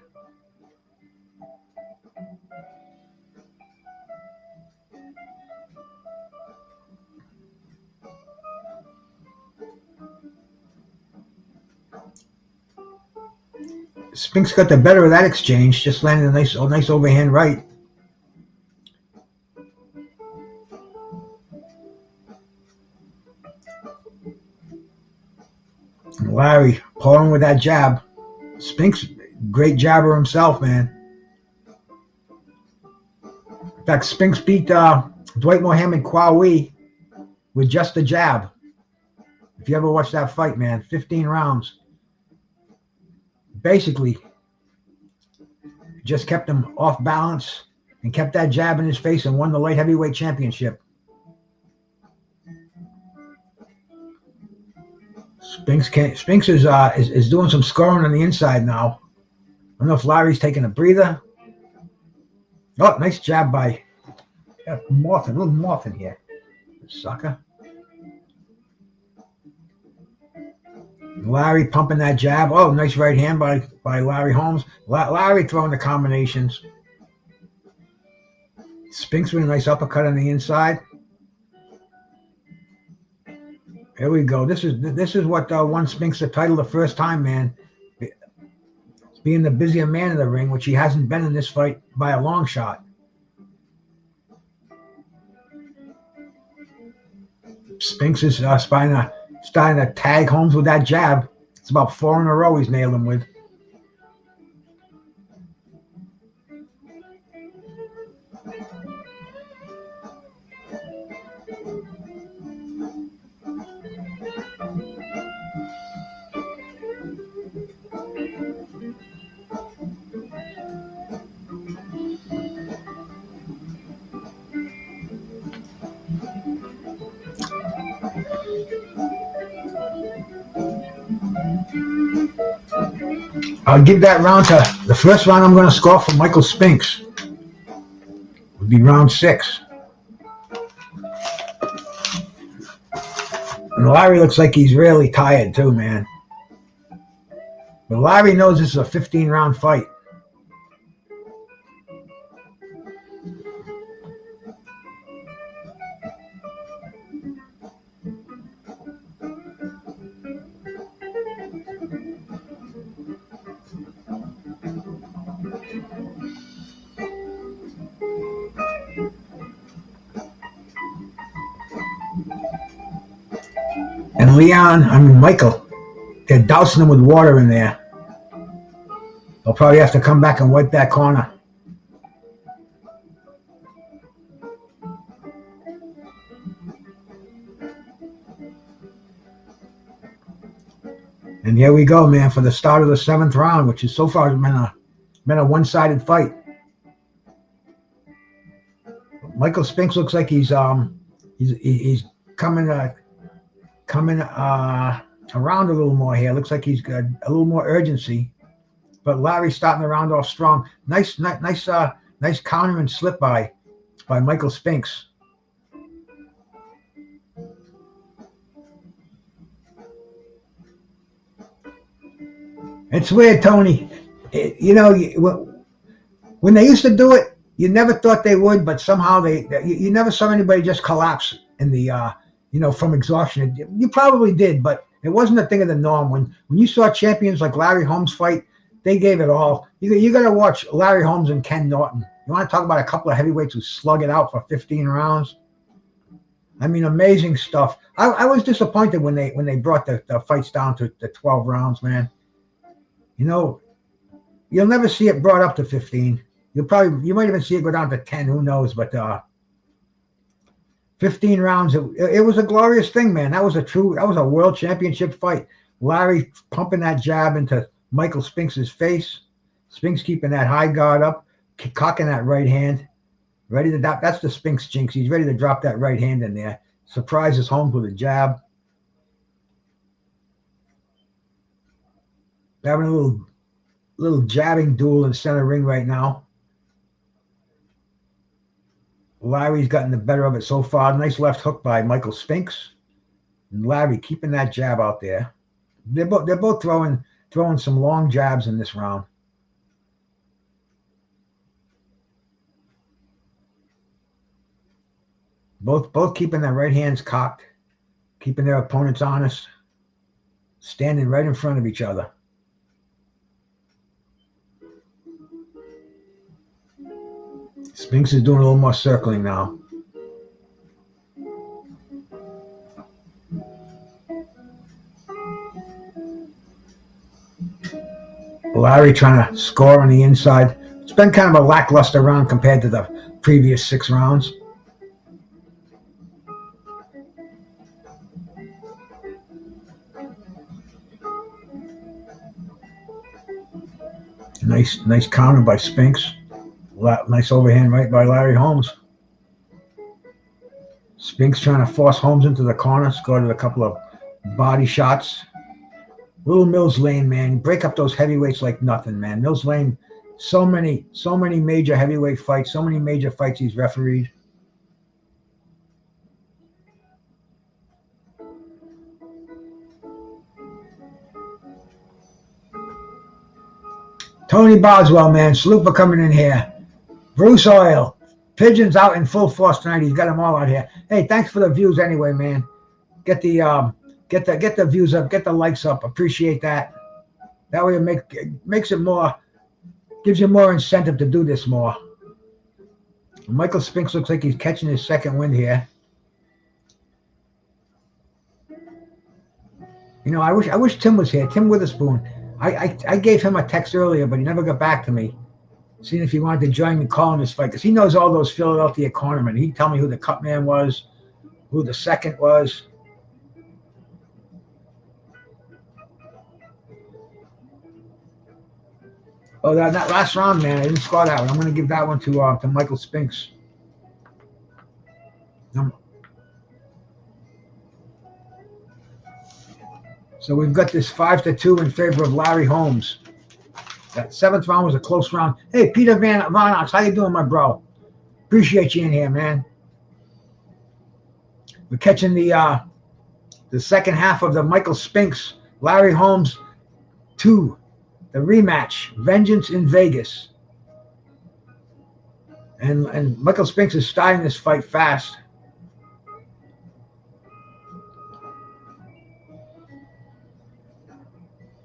Spinks got the better of that exchange, just landing a nice overhand right. And Larry pouring with that jab. Spinks, great jabber himself, man. In fact, Spinks beat Dwight Mohammed Kwawi with just a jab. If you ever watched that fight, man, 15 rounds. Basically, just kept him off balance and kept that jab in his face and won the light heavyweight championship. Spinks is doing some scoring on the inside now. I don't know if Larry's taking a breather. Oh, nice jab by Morphin, a little Morphin here, sucker. Larry pumping that jab. Oh, nice right hand by Larry Holmes. Larry throwing the combinations. Spinks with a nice uppercut on the inside. Here we go. This is what won Spinks the title the first time, man. Being the busier man in the ring, which he hasn't been in this fight by a long shot. Spinks is starting to tag Holmes with that jab. It's about 4 in a row he's nailed him with. I'll give that round to the first round I'm going to score for Michael Spinks. Would be round 6. And Larry looks like he's really tired too, man. But Larry knows this is a 15-round fight. And Michael, they're dousing him with water in there. They'll probably have to come back and wipe that corner. And here we go, man, for the start of the 7th round, which is so far been a one-sided fight. Michael Spinks looks like he's coming around a little more here. Looks like he's got a little more urgency. But Larry's starting the round off strong. Nice counter and slip by Michael Spinks. It's weird, Tony. When they used to do it, you never thought they would, but somehow you never saw anybody just collapse in the from exhaustion. You probably did, but it wasn't a thing of the norm. When you saw champions like Larry Holmes fight, they gave it all. You got to watch Larry Holmes and Ken Norton. You want to talk about a couple of heavyweights who slug it out for 15 rounds? I mean, amazing stuff. I was disappointed when they brought the fights down to the 12 rounds, man. You'll never see it brought up to 15. You might even see it go down to 10. Who knows? But 15 rounds. It was a glorious thing, man. That was a world championship fight. Larry pumping that jab into Michael Spinks' face. Spinks keeping that high guard up, cocking that right hand. Ready to that's the Spinks jinx. He's ready to drop that right hand in there. Surprises Holmes with a jab. They're having a little jabbing duel in center ring right now. Larry's gotten the better of it so far. Nice left hook by Michael Spinks. And Larry keeping that jab out there. They're both throwing some long jabs in this round. Both keeping their right hands cocked, keeping their opponents honest, standing right in front of each other. Spinks is doing a little more circling now. Larry trying to score on the inside. It's been kind of a lackluster round compared to the previous 6 rounds. Nice counter by Spinks. Nice overhand right by Larry Holmes. Spinks trying to force Holmes into the corner. Scored with a couple of body shots. Little Mills Lane, man. Break up those heavyweights like nothing, man. Mills Lane, so many major heavyweight fights, so many major fights he's refereed. Tony Boswell, man. Salute for coming in here. Bruce Oil. Pigeons out in full force tonight. He's got them all out here. Hey, thanks for the views anyway, man. Get the views up, get the likes up. Appreciate that. That way it makes it more, gives you more incentive to do this more. Michael Spinks looks like he's catching his second wind here. I wish Tim was here. Tim Witherspoon. I gave him a text earlier, but he never got back to me, seeing if he wanted to join me calling this fight, because he knows all those Philadelphia cornermen. He'd tell me who the cut man was, who the second was. Oh, that last round, man, I didn't score that one. I'm going to give that one to Michael Spinks. So we've got this 5-2 in favor of Larry Holmes. That 7th round was a close round. Hey, Peter Van Ox, how you doing, my bro? Appreciate you in here, man. We're catching the second half of the Michael Spinks, Larry Holmes 2, the rematch, Vengeance in Vegas. And Michael Spinks is starting this fight fast.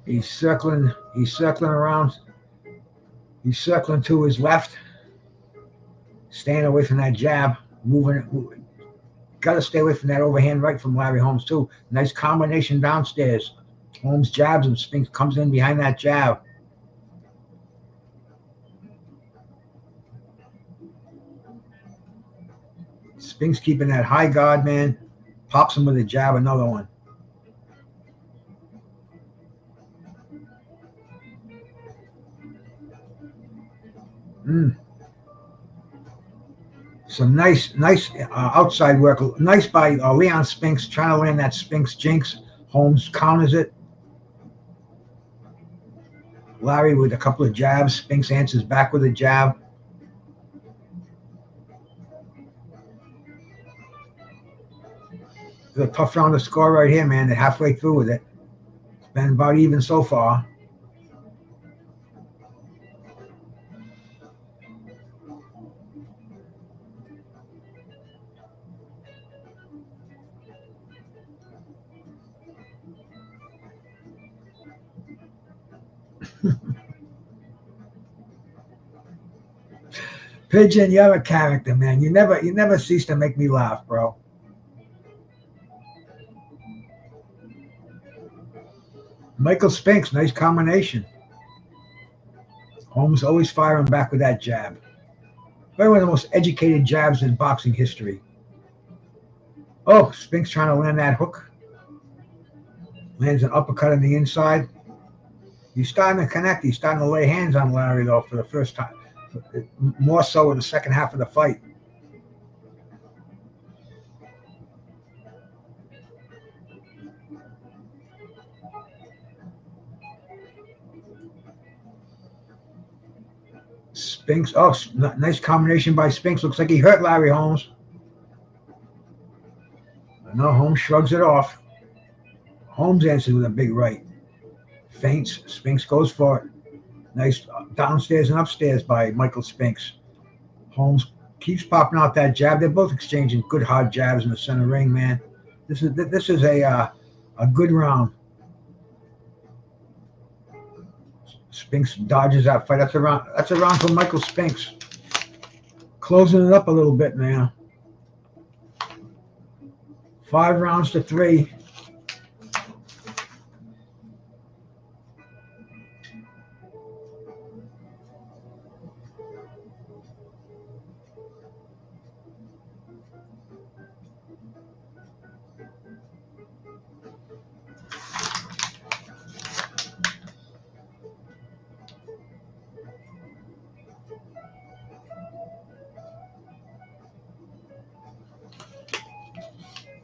He's circling around. He's circling to his left. Staying away from that jab. Moving. Got to stay away from that overhand right from Larry Holmes, too. Nice combination downstairs. Holmes jabs and Spinks comes in behind that jab. Spinks keeping that high guard, man. Pops him with a jab, another one. Some nice outside work. Nice by Leon Spinks, trying to land that Spinks jinx. Holmes counters it. Larry with a couple of jabs. Spinks answers back with a jab. It's a tough round to score right here, man. They're halfway through with it. It's been about even so far. Pigeon, you're a character, man. You never cease to make me laugh, bro. Michael Spinks, nice combination. Holmes always firing back with that jab. Probably one of the most educated jabs in boxing history. Oh, Spinks trying to land that hook. Lands an uppercut on the inside. He's starting to connect. He's starting to lay hands on Larry, though, for the first time. More so in the second half of the fight. Spinks, oh, nice combination by Spinks. Looks like he hurt Larry Holmes. No, Holmes shrugs it off. Holmes answers with a big right. Feints. Spinks goes for it. Nice downstairs and upstairs by Michael Spinks. Holmes keeps popping out that jab. They're both exchanging good hard jabs in the center ring, man. This is a good round. Spinks dodges that fight. That's a round. That's a round for Michael Spinks. Closing it up a little bit now. 5 rounds to 3.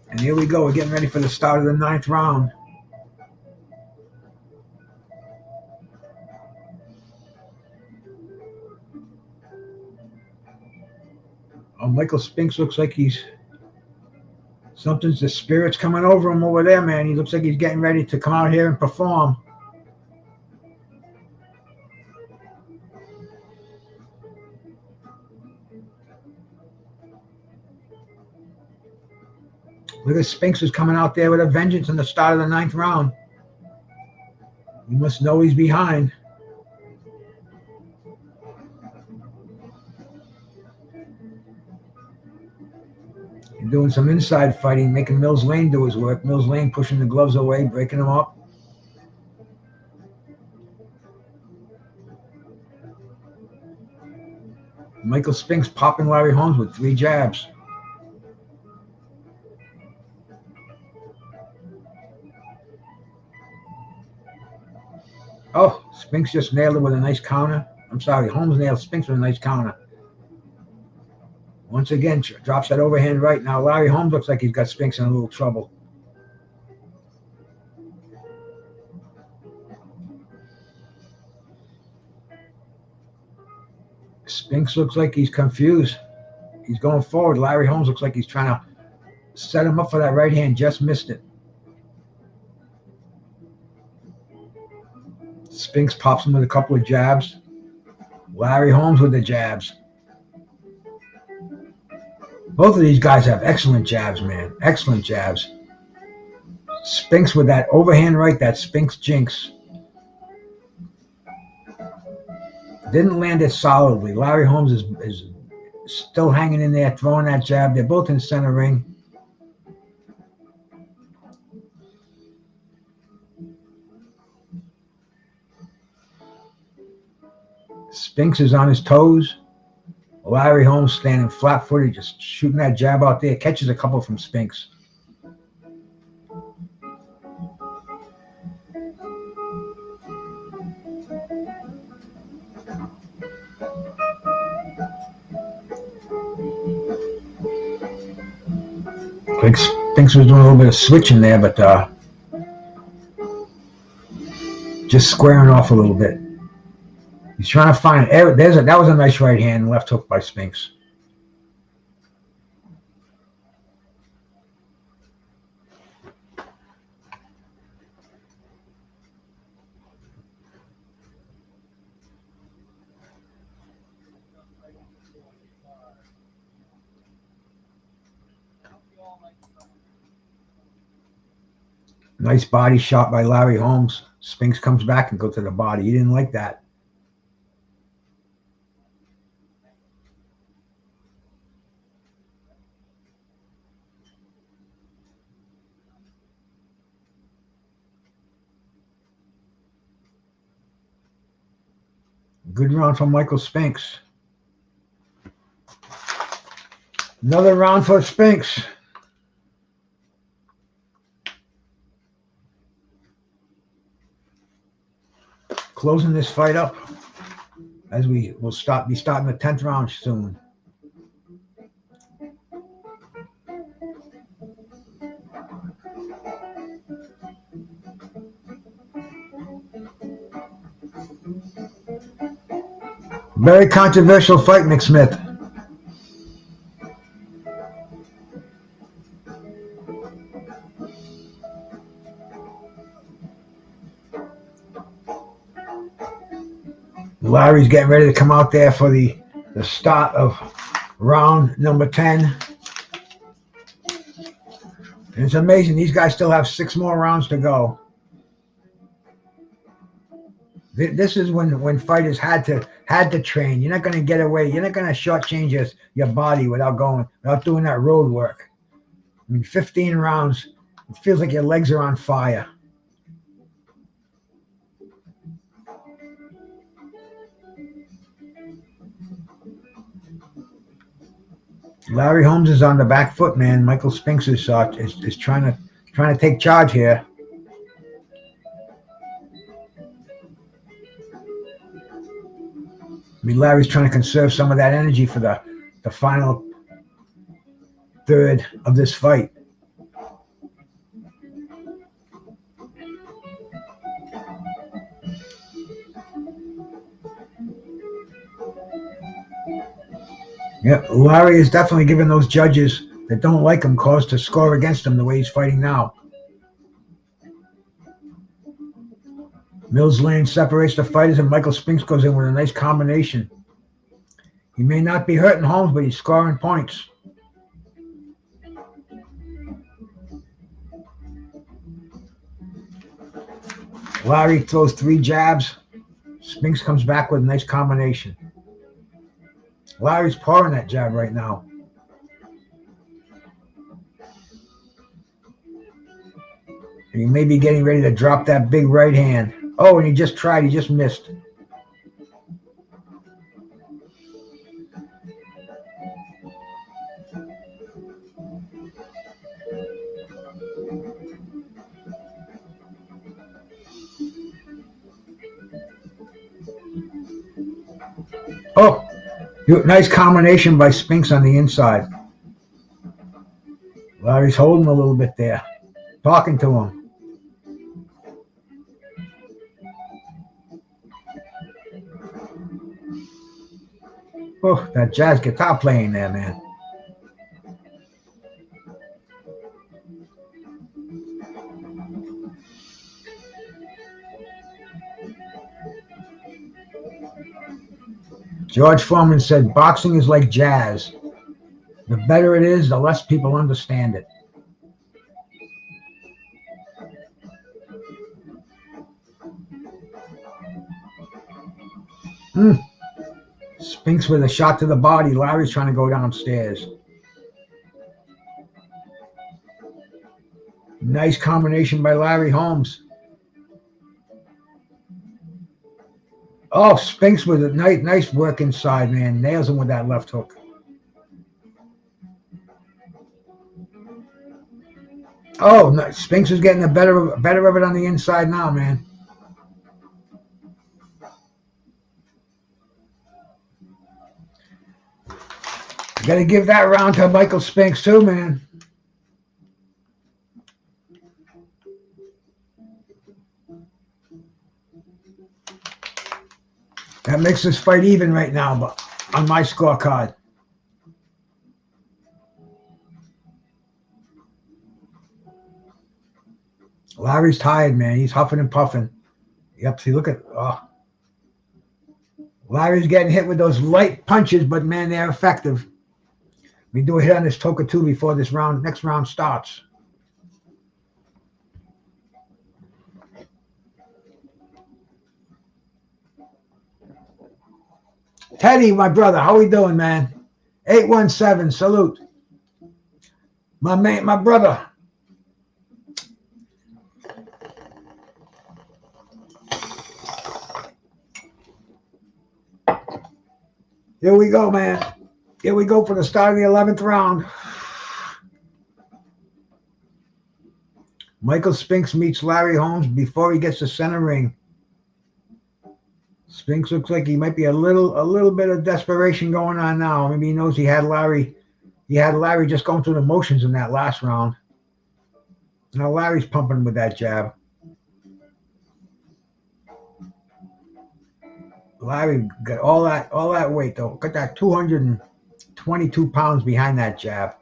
And here we go. We're getting ready for the start of the 9th round. Oh, Michael Spinks looks like the spirit's coming over him over there, man. He looks like he's getting ready to come out here and perform. Look at Spinks is coming out there with a vengeance in the start of the 9th round. You must know he's behind. He's doing some inside fighting, making Mills Lane do his work. Mills Lane pushing the gloves away, breaking them up. Michael Spinks popping Larry Holmes with 3 jabs. Oh, Spinks just nailed it with a nice counter. I'm sorry, Holmes nailed Spinks with a nice counter. Once again, drops that overhand right. Now Larry Holmes looks like he's got Spinks in a little trouble. Spinks looks like he's confused. He's going forward. Larry Holmes looks like he's trying to set him up for that right hand. Just missed it. Spinks pops him with a couple of jabs. Larry Holmes with the jabs. Both of these guys have excellent jabs, man. Excellent jabs. Spinks with that overhand right, that Spinks jinx. Didn't land it solidly. Larry Holmes is still hanging in there, throwing that jab. They're both in center ring. Spinks is on his toes. Larry Holmes standing flat-footed, just shooting that jab out there. Catches a couple from Spinks. I think Spinks was doing a little bit of switching there, but just squaring off a little bit. He's trying to find that was a nice right hand, left hook by Spinks. Nice body shot by Larry Holmes. Spinks comes back and goes to the body. He didn't like that. Good round from Michael Spinks. Another round for Spinks. Closing this fight up as we will be starting the 10th round soon. Very controversial fight, Nick Smith. Larry's getting ready to come out there for the start of round number 10. And it's amazing. These guys still have 6 more rounds to go. This is when fighters had to train. You're not going to get away. You're not going to shortchange your body without doing that road work. I mean, 15 rounds. It feels like your legs are on fire. Larry Holmes is on the back foot, man. Michael Spinks is trying to take charge here. I mean, Larry's trying to conserve some of that energy for the final third of this fight. Yeah, Larry is definitely giving those judges that don't like him cause to score against him the way he's fighting now. Mills Lane separates the fighters, and Michael Spinks goes in with a nice combination. He may not be hurting Holmes, but he's scoring points. Larry throws 3 jabs. Spinks comes back with a nice combination. Larry's pouring that jab right now. And he may be getting ready to drop that big right hand. Oh, and he just missed. Oh, nice combination by Spinks on the inside. Larry's holding a little bit there, talking to him. Oh, that jazz guitar playing there, man. George Foreman said, boxing is like jazz. The better it is, the less people understand it. Spinks with a shot to the body. Larry's trying to go downstairs. Nice combination by Larry Holmes. Oh, Spinks with a nice work inside, man. Nails him with that left hook. Oh, no, Spinks is getting the better of it on the inside now, man. You got to give that round to Michael Spinks too, man. That makes this fight even right now, but on my scorecard. Larry's tired, man. He's huffing and puffing. Yep, see, look at... Oh. Larry's getting hit with those light punches, but, man, they're effective. We do a hit on this Toka too before this next round starts. Teddy, my brother, how we doing, man? 817, salute. My man, my brother. Here we go, man. Here we go for the start of the 11th round. Michael Spinks meets Larry Holmes before he gets to center ring. Spinks looks like he might be a little bit of desperation going on now. Maybe he knows he had Larry just going through the motions in that last round. Now Larry's pumping with that jab. Larry got all that weight though. Got that 222 pounds behind that jab.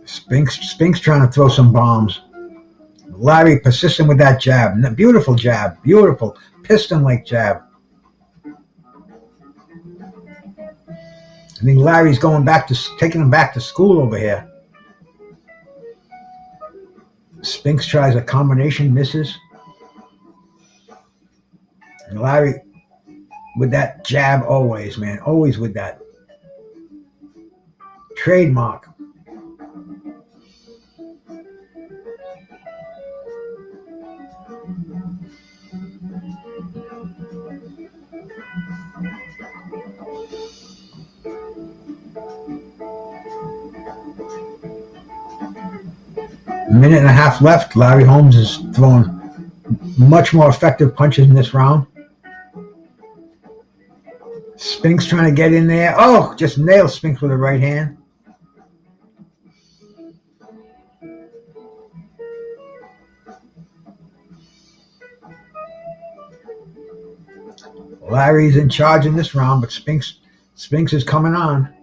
Spinks trying to throw some bombs. Larry persistent with that jab. Beautiful jab. Beautiful. Piston-like jab. I think Larry's taking him back to school over here. Spinks tries a combination, misses. And Larry with that jab always, man. Always with that. Trademark. A minute and a half left. Larry Holmes is throwing much more effective punches in this round. Spinks trying to get in there. Oh, just nails Spinks with a right hand. Larry's in charge in this round, but Spinks is coming on.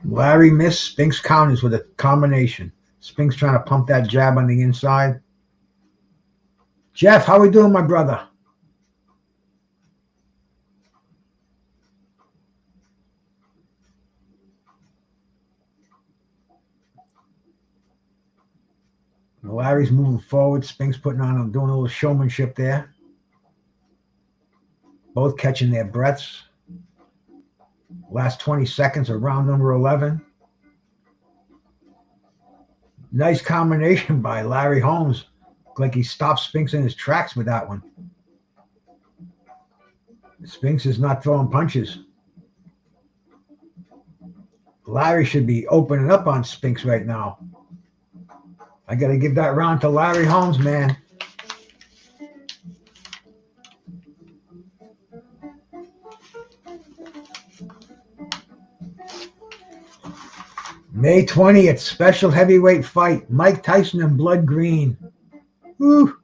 Larry missed. Spinks counters with a combination. Spinks trying to pump that jab on the inside. Jeff, how we doing, my brother? Larry's moving forward. Spinks doing a little showmanship there. Both catching their breaths. Last 20 seconds of round number 11. Nice combination by Larry Holmes. Looked like he stopped Spinks in his tracks with that one. Spinks is not throwing punches. Larry should be opening up on Spinks right now. I got to give that round to Larry Holmes, man. May 20th, special heavyweight fight. Mike Tyson and Blood Green. Woo.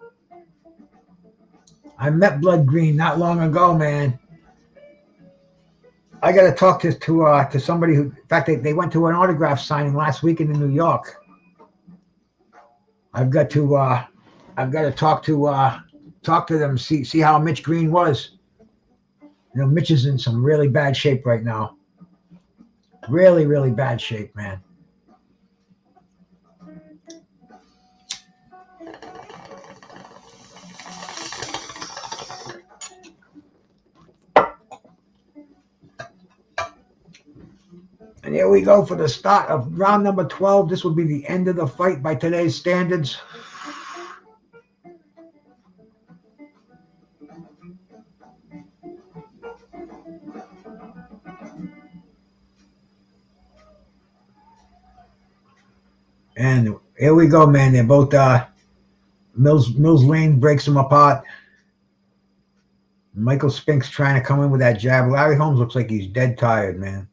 I met Blood Green not long ago, man. I got to talk to somebody who, in fact, they went to an autograph signing last weekend in New York. I've got to talk to them, see how Mitch Green was. You know, Mitch is in some really bad shape right now. Really, really bad shape, man. And here we go for the start of round number 12. This will be the end of the fight by today's standards. And here we go, man. They're both Mills Lane breaks them apart. Michael Spinks trying to come in with that jab. Larry Holmes looks like he's dead tired, man.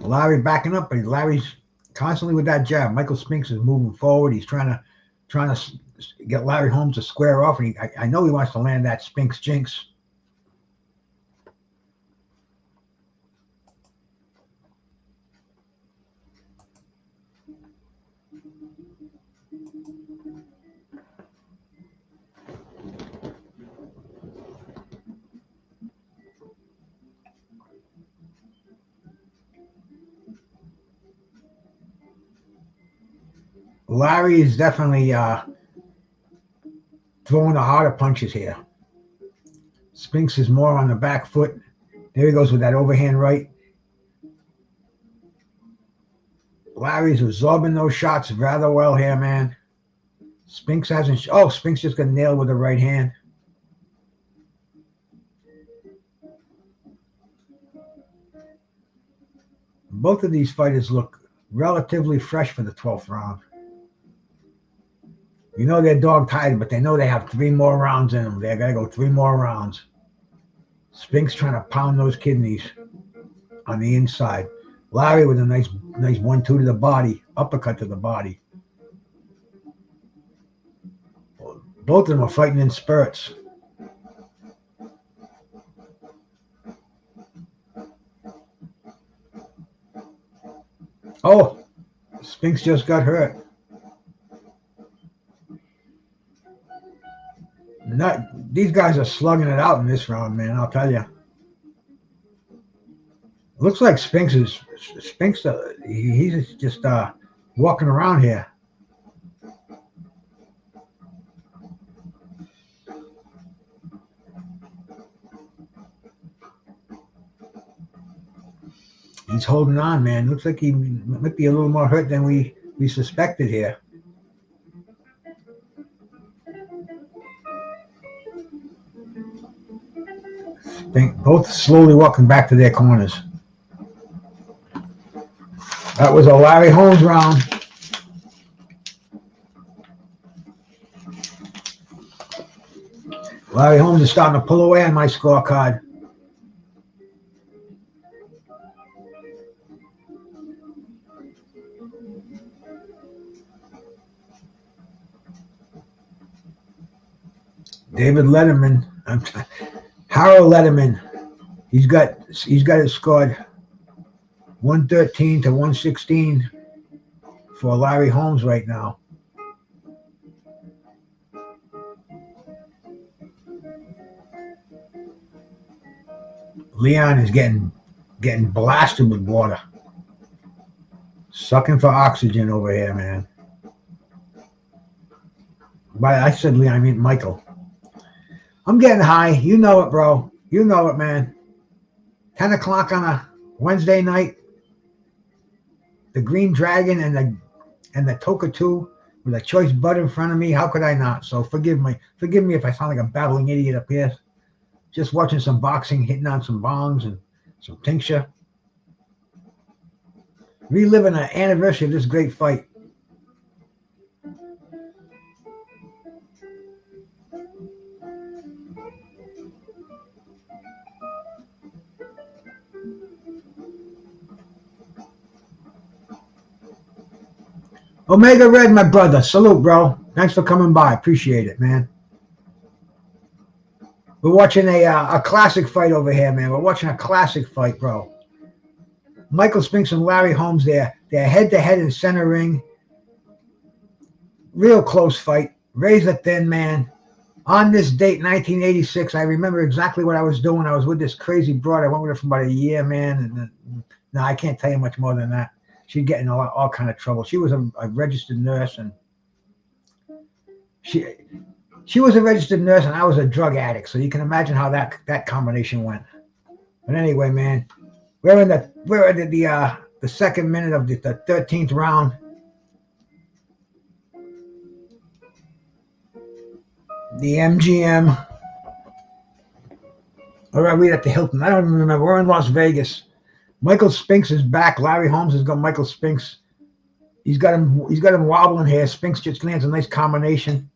Larry backing up, but Larry's constantly with that jab. Michael Spinks is moving forward. He's trying to get Larry Holmes to square off, and I know he wants to land that Spinks jinx. Larry is definitely throwing the harder punches here. Spinks is more on the back foot. There he goes with that overhand right. Larry's absorbing those shots rather well here, man. Spinks hasn't. Oh, Spinks just got nailed with the right hand. Both of these fighters look relatively fresh for the 12th round. You know they're dog tired, but they know they have 3 more rounds in them. They got to go 3 more rounds. Spinks trying to pound those kidneys on the inside. Larry with a nice 1-2 to the body, uppercut to the body. Both of them are fighting in spurts. Oh, Spinks just got hurt. These guys are slugging it out in this round, man, I'll tell you. Looks like Spinks, he's just walking around here. He's holding on, man. Looks like he might be a little more hurt than we suspected here. Both slowly walking back to their corners. That was a Larry Holmes round. Larry Holmes is starting to pull away on my scorecard. David Letterman, Harold Letterman, he's got it scored 113 to 116 for Larry Holmes right now. Leon is getting blasted with water. Sucking for oxygen over here, man. But I said Leon, I mean Michael. I'm getting high. You know it, bro. You know it, man. 10 o'clock on a Wednesday night. The Green Dragon and the Toka 2 with a choice bud in front of me. How could I not? So forgive me. Forgive me if I sound like a babbling idiot up here. Just watching some boxing, hitting on some bongs and some tincture. Reliving an anniversary of this great fight. Omega Red, my brother. Salute, bro. Thanks for coming by. Appreciate it, man. We're watching a classic fight over here, man. We're watching a classic fight, bro. Michael Spinks and Larry Holmes there. They're head-to-head in center ring. Real close fight. Razor thin, man. On this date, 1986, I remember exactly what I was doing. I was with this crazy broad. I went with her for about a year, man. And no, I can't tell you much more than that. She'd get in all kind of trouble. She was a registered nurse, and she was a registered nurse, and I was a drug addict. So you can imagine how that combination went. But anyway, man, we're in the second minute of the 13th round. The MGM. Or are we at the Hilton? I don't even remember. We're in Las Vegas. Michael Spinks is back. Larry Holmes has got Michael Spinks. He's got him wobbling here. Spinks just lands a nice combination.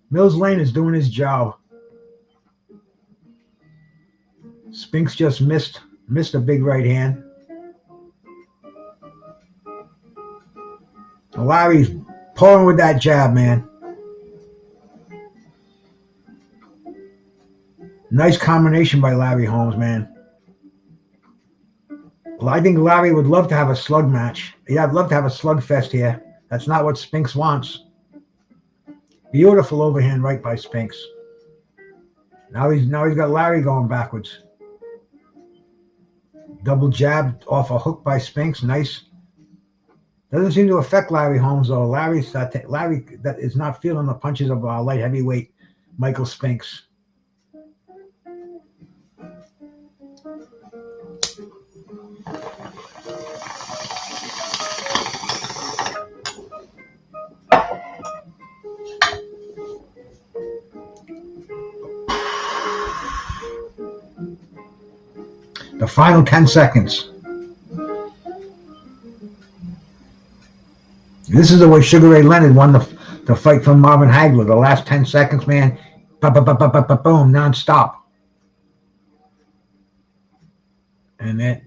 Mills Lane is doing his job. Spinks just missed a big right hand. Larry's pulling with that jab, man. Nice combination by Larry Holmes, man. Well, I think Larry would love to have a slug match. Yeah, I'd love to have a slugfest here. That's not what Spinks wants. Beautiful overhand right by Spinks. Now he's got Larry going backwards. Double jab off a hook by Spinks. Nice. Doesn't seem to affect Larry Holmes though. Larry that is not feeling the punches of light heavyweight Michael Spinks. The final 10 seconds. This is the way Sugar Ray Leonard won the fight from Marvin Hagler. The last 10 seconds, man, boom, non-stop. And then,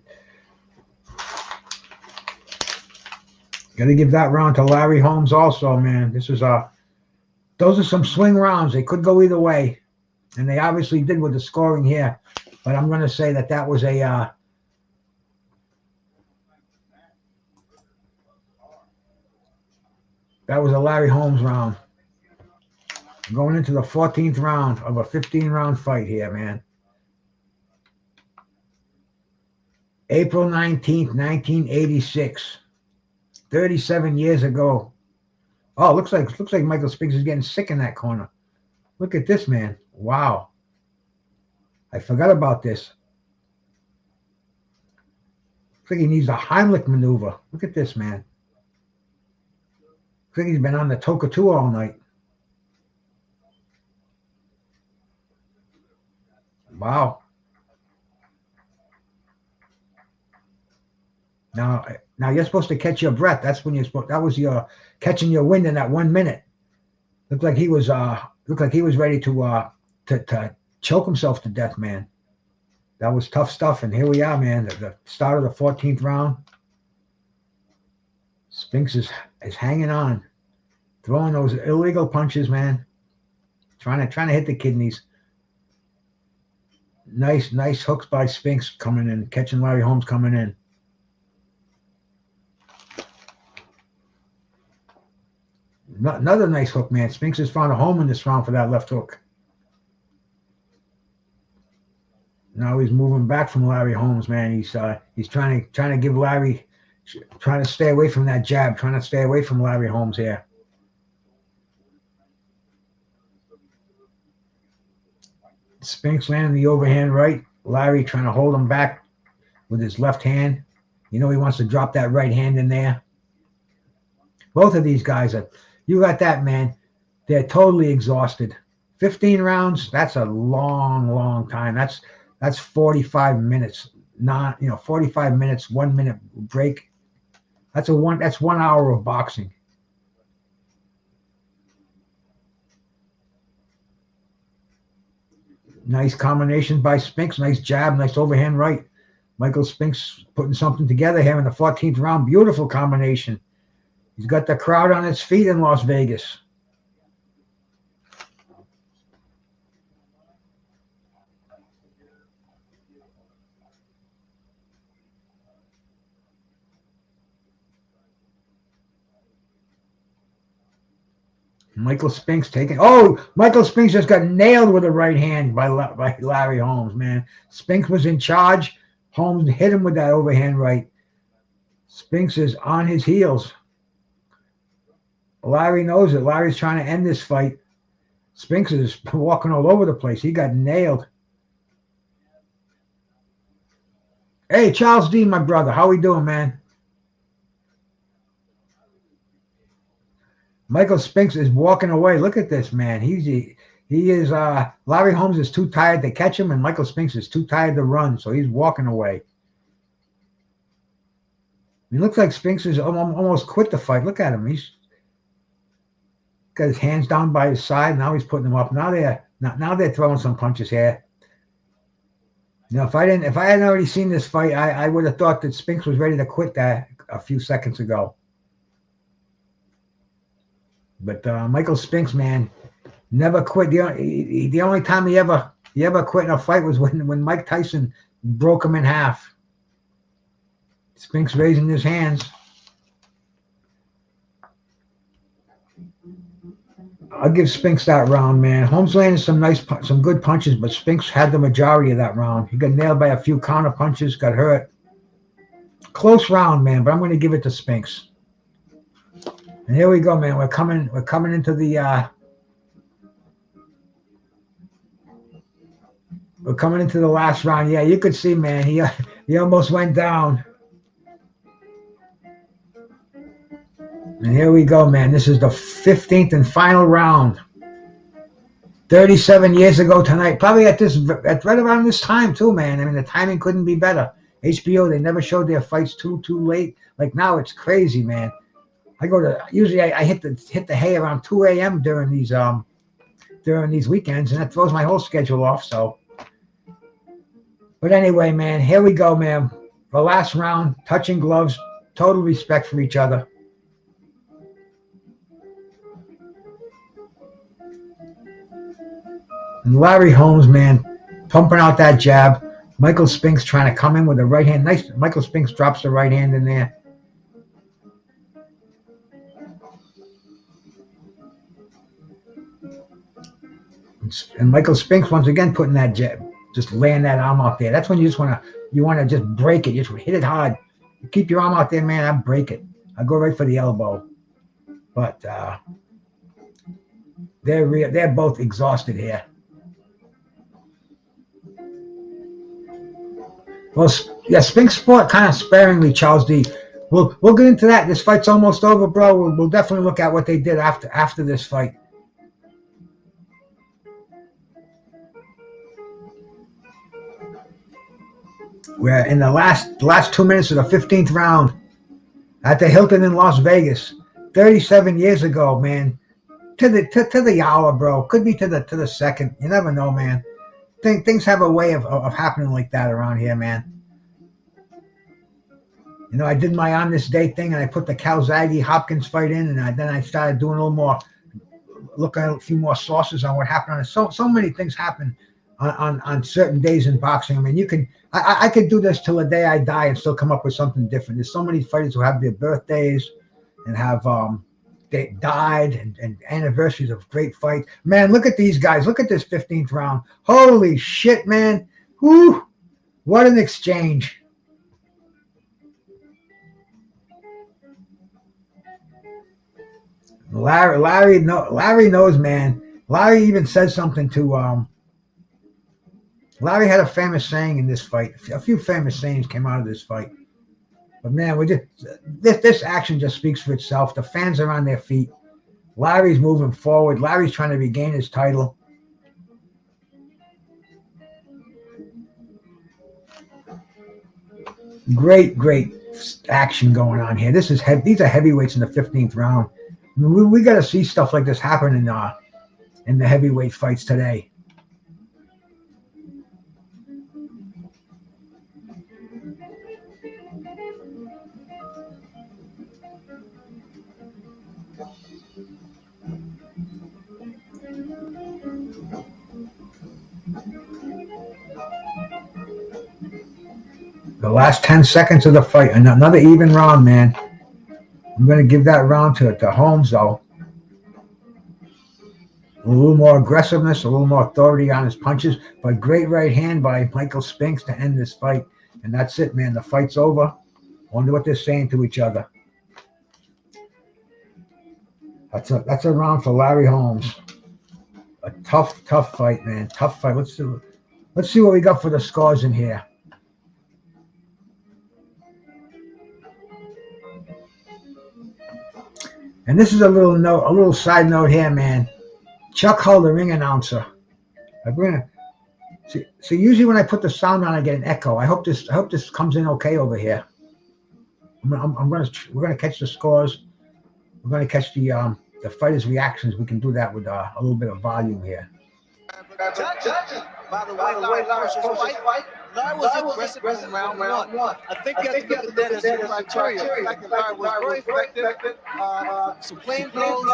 got to give that round to Larry Holmes also, man. Those are some swing rounds. They could go either way. And they obviously did with the scoring here. But I'm going to say that was a Larry Holmes round. Going into the 14th round of a 15-round fight here, man. April 19th, 1986. 37 years ago. Oh, looks like Michael Spinks is getting sick in that corner. Look at this, man. Wow. I forgot about this. Looks like he needs a Heimlich maneuver. Look at this, man. Looks like he's been on the Toka-2 all night. Wow. Now you're supposed to catch your breath. That's when that was your catching your wind in that 1 minute. Looked like he was ready to choke himself to death, man. That was tough stuff. And here we are, man. The start of the 14th round. Spinks is hanging on, throwing those illegal punches, man. Trying to hit the kidneys. Nice hooks by Spinks coming in, catching Larry Holmes coming in. Another nice hook, man. Spinks has found a home in this round for that left hook. Now he's moving back from Larry Holmes, man. He's trying to give Larry, trying to stay away from that jab, trying to stay away from Larry Holmes here. Spinks landing the overhand right. Larry trying to hold him back with his left hand. You know he wants to drop that right hand in there. Both of these guys you got that, man. They're totally exhausted. 15 rounds, that's a long time. That's 45 minutes. 45 minutes, 1 minute break. That's 1 hour of boxing. Nice combinations by Spinks. Nice jab, nice overhand right. Michael Spinks putting something together here in the 14th round. Beautiful combination. He's got the crowd on its feet in Las Vegas. Michael Spinks taking. Oh, Michael Spinks just got nailed with a right hand by Larry Holmes, man. Spinks was in charge. Holmes hit him with that overhand right. Spinks is on his heels. Larry knows it. Larry's trying to end this fight. Spinks is walking all over the place. He got nailed. Hey, Charles D, my brother. How we doing, man? Michael Spinks is walking away. Look at this, man. Larry Holmes is too tired to catch him, and Michael Spinks is too tired to run, so he's walking away. It looks like Spinks is almost quit the fight. Look at him. He's got his hands down by his side. Now he's putting them up. Now they're throwing some punches here. If I hadn't already seen this fight, I would have thought that Spinks was ready to quit that a few seconds ago. But Michael Spinks, man, never quit. The only time he ever quit in a fight was when Mike Tyson broke him in half. Spinks raising his hands. I'll give Spinks that round, man. Holmes landed some good punches, but Spinks had the majority of that round. He got nailed by a few counter punches, got hurt. Close round, man, but I'm going to give it to Spinks. And here we go, man. We're coming into the last round. Yeah, you could see, man. He almost went down. And here we go, man. This is the 15th and final round. 37 years ago tonight. Probably at right around this time too, man. I mean, the timing couldn't be better. HBO, they never showed their fights too late. Like now, it's crazy, man. Usually I hit the hay around 2 a.m. during these weekends, and that throws my whole schedule off. So, but anyway, man, here we go, man. The last round, touching gloves, total respect for each other. And Larry Holmes, man, pumping out that jab. Michael Spinks trying to come in with a right hand. Nice. Michael Spinks drops the right hand in there. And Michael Spinks once again putting that jab, just laying that arm out there. That's when you just want to just break it. You just hit it hard. You keep your arm out there, man. I break it. I go right for the elbow. But they're both exhausted here. Well, yeah, Spinks fought kind of sparingly, Charles D. We'll get into that. This fight's almost over, bro. We'll definitely look at what they did after this fight. We're in the last 2 minutes of the 15th round at the Hilton in Las Vegas. 37 years ago, man. To the hour, bro. Could be to the second. You never know, man. Things have a way of happening like that around here, man. You know, I did my on this day thing, and I put the Calzaghe Hopkins fight in, and then I started doing a little more, looking at a few more sources on what happened on it. So many things happen on certain days in boxing. I mean, I could do this till the day I die and still come up with something different. There's so many fighters who have their birthdays and have they died and anniversaries of great fights. Man, look at these guys. Look at this 15th round. Holy shit, man. Whew. What an exchange. Larry knows, man. Larry even said something to Larry had a famous saying in this fight. A few famous sayings came out of this fight. But man, this action just speaks for itself. The fans are on their feet. Larry's moving forward. Larry's trying to regain his title. Great action going on here. These are heavyweights in the 15th round. I mean, we got to see stuff like this happen in the heavyweight fights today. The last 10 seconds of the fight, another even round, man. I'm going to give that round to Holmes, though. A little more aggressiveness, a little more authority on his punches, but great right hand by Michael Spinks to end this fight. And that's it, man. The fight's over. Wonder what they're saying to each other. That's a round for Larry Holmes. A tough fight, man. Tough fight. Let's see what we got for the scores in here. And this is a little side note here, man. Chuck Hull, the ring announcer. So usually when I put the sound on, I get an echo. I hope this comes in okay over here. We're gonna catch the scores. We're gonna catch the fighters' reactions. We can do that with a little bit of volume here. by the way Larry approached his fight, Larry was aggressive from round one. I think you have to look at that as a criteria. The fact that Larry was very effective, some clean blows,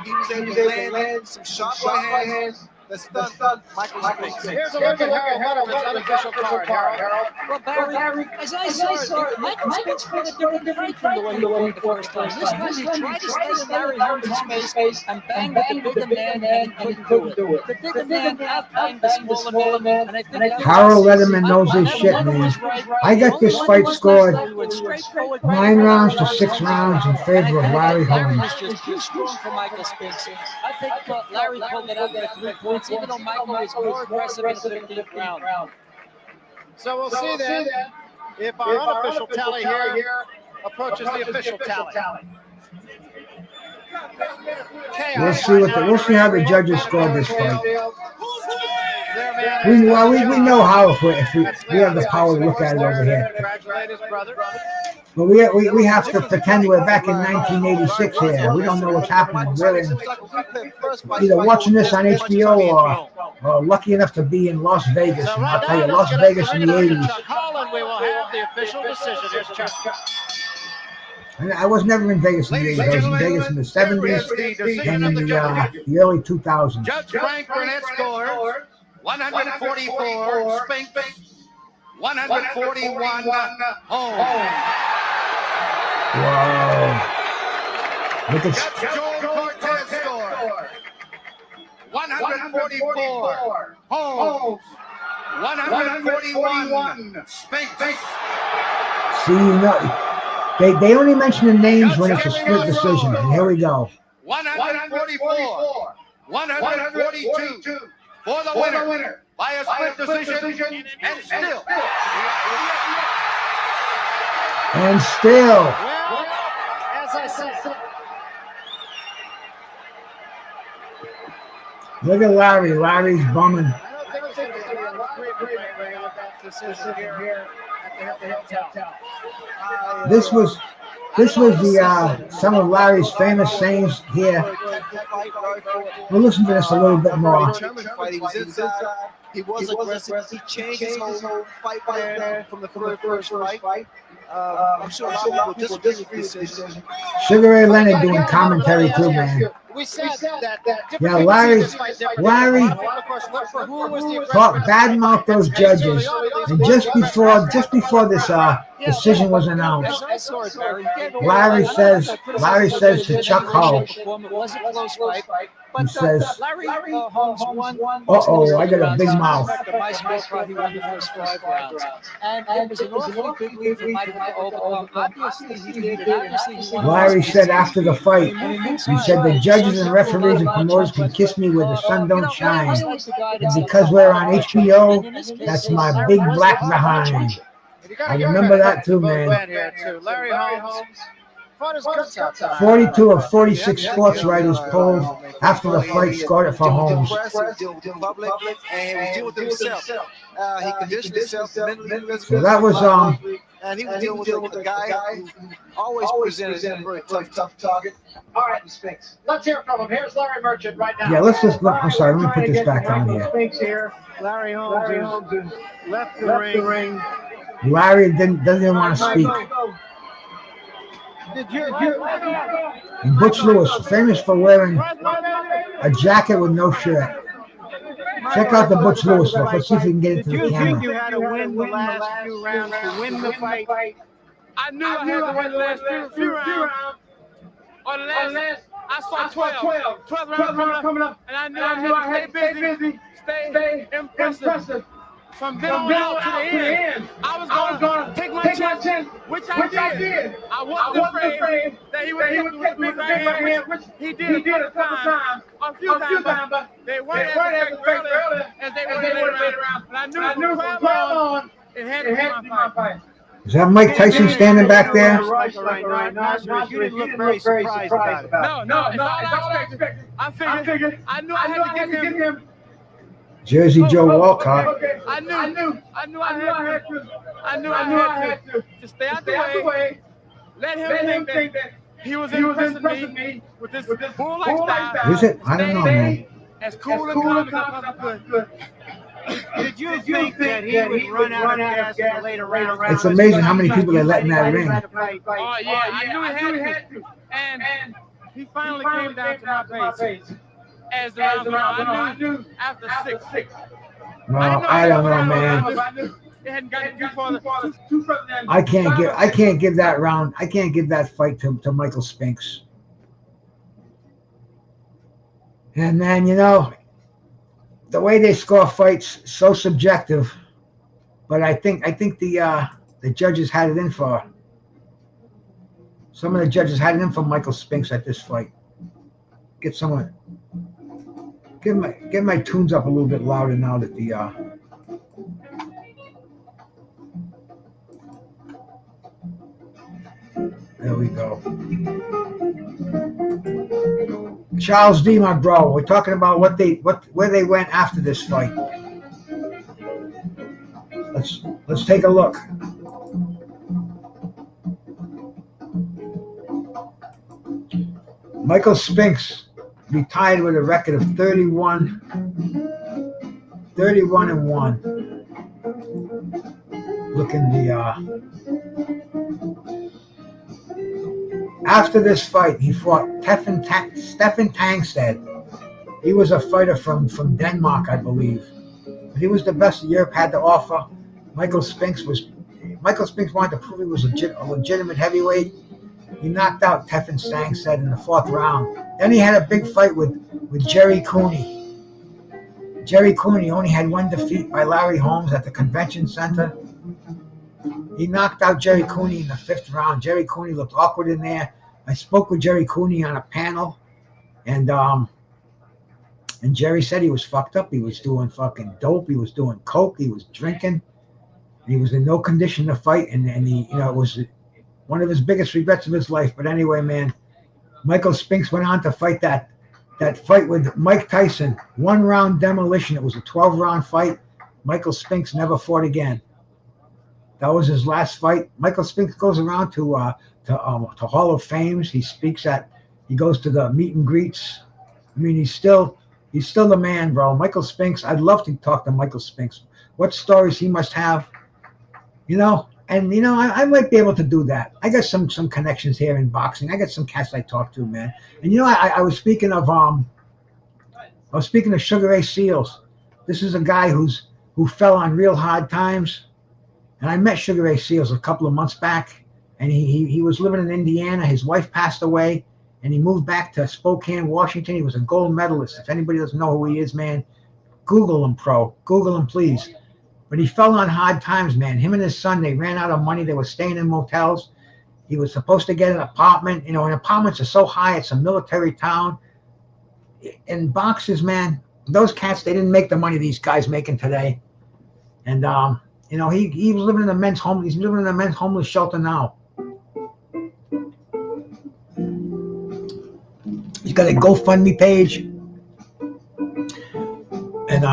he was able to land some sharp right hands that stunned Michael Spinks. Here's a look at Harold Letterman's unofficial card, Harold. Well, Barry, as I saw it, Michael Spinks fought a different fight from the way he fought the first time. This time he tried to stay in Larry Holmes' face and bang with the bigger man, and he couldn't do it. The bigger man outbanged the smaller man, and I think that Harold Letterman knows his shit, man. I got this fight scored 9 rounds to 6 rounds in favor of Larry Larry Holmes. was just too strong for Michael Spinks. I think Larry pulled it out with 3 points, even though Michael was more aggressive in the 15th round. So we'll see then if our unofficial tally here approaches the official tally. We'll see how the judges scored this fight. We know how if we have the power to look at it over here. Congratulate his brother. But we have to pretend we're back in 1986 here. We don't know what's happening. We're either watching this on HBO or lucky enough to be in Las Vegas. And I'll tell you, Las Vegas in the 80s. We will have the official decision. Here's Chuck. I was never in Vegas in the 80s. I was in Vegas in the 70s and in the early 2000s. Judge Frank Burnett scored 144 Spinks, 141 Holmes. Wow. Look at Judge Joel Cortez scored 144 Holmes, 141 Spinks. See, they only mention the names when it's a split decision. And here we go. 144, 142 for the winner by a split decision, and still. And still. Well, as I said. Look at Larry. Larry's bumming. I don't think there's going to be a great with that decision here at the Hilltop. This was the some of Larry's famous sayings here. We'll listen to this a little bit more. He was inside. He was aggressive. He changed his whole fight plan from the first fight. I'm sure a lot of people disagree with this decision. Sugar Ray Leonard doing commentary too, man. We said that Yeah, Larry badmouthed those judges, and just before this decision was announced, Larry says to Chuck Hull, he says, "Uh-oh, I got a big mouth." Larry said after the fight, he said the judges and referees and promoters can kiss me where the sun don't shine, and because we're on HBO, that's my big black behind. I remember that too, man. Larry Holmes. 42 of 46 sports writers polled after the fight scored it for Holmes. He was dealing with himself. He conditioned himself mentally. So that was and he was dealing with a guy who always presented a very tough target. All right, Spinks. Let's hear from him. Here's Larry Merchant right now. Yeah, let's just look. I'm sorry, let me put this back on here. Spinks here. Larry Holmes left the ring. Larry doesn't even want to speak. And Butch Lewis, famous for wearing a jacket with no shirt. Check out the Butch Lewis look. Let's see if we can get into the Did you think you camera. had to win the last few rounds to win the fight? I knew I had to win the last few rounds. Or the last, I saw 12 rounds coming up, and I knew I had to stay busy, stay impressive. From then on out to the end, I was going to take my chance, which I did. I wasn't afraid that he would hit me with a big right hand, which he did a couple times, a few times, but they weren't as early as they were later around. But I knew from 12 on, it had to be my fight. Is that Mike Tyson standing back there? You didn't look very surprised about it. No, it's all I expected. I figured, I knew I had to get him. Jersey Joe Walcott. I knew I had to stay out the way. Let him think that he was impressing me with this bull lifestyle. Is it? I don't know, man. As cool and calm as I could. Did you think that he would run out of gas in the later rounds? It's amazing how many people they let in that ring. Oh, yeah, I knew he had to. And he finally came down to my base. As the rounds went on, I knew after 6. Well, I don't know, man. It hadn't gotten too far. I can't give that round. I can't give that fight to Michael Spinks. And man, you know, the way they score fights so subjective. But I think the judges had it in for. Some of the judges had it in for Michael Spinks at this fight. Get someone. Get my tunes up a little bit louder now that the. There we go. Charles D, my bro. We're talking about where they went after this fight. Let's take a look. Michael Spinks retired with a record of 31-1. Look in the after this fight, he fought Stefan Tangstad. He was a fighter from Denmark, I believe. But he was the best Europe had to offer. Michael Spinks wanted to prove he was a legitimate heavyweight. He knocked out Stefan Tangstad in the 4th round. Then he had a big fight with Jerry Cooney. Jerry Cooney only had one defeat by Larry Holmes at the convention center. He knocked out Jerry Cooney in the 5th round. Jerry Cooney looked awkward in there. I spoke with Jerry Cooney on a panel, and Jerry said he was fucked up. He was doing fucking dope. He was doing coke. He was drinking. He was in no condition to fight, and he, you know, it was one of his biggest regrets of his life. But anyway, man, Michael Spinks went on to fight that fight with Mike Tyson, 1-round demolition. It was a 12-round fight. Michael Spinks never fought again. That was his last fight. Michael Spinks goes around to Hall of Fames. He goes to the meet and greets. I mean, he's still the man, bro. Michael Spinks. I'd love to talk to Michael Spinks. What stories he must have, you know. And you know, I might be able to do that. I got some connections here in boxing. I got some cats I talk to, man. And you know, I was speaking of Sugar Ray Seals. This is a guy who fell on real hard times. And I met Sugar Ray Seals a couple of months back, and he was living in Indiana. His wife passed away, and he moved back to Spokane, Washington. He was a gold medalist. If anybody doesn't know who he is, man, Google him, pro. Google him, please. But he fell on hard times, man. Him and his son, they ran out of money. They were staying in motels. He was supposed to get an apartment. You know, and apartments are so high. It's a military town. And boxers, man, those cats, they didn't make the money these guys making today. And, you know, he was living in a men's home. He's living in a men's homeless shelter now. He's got a GoFundMe page. And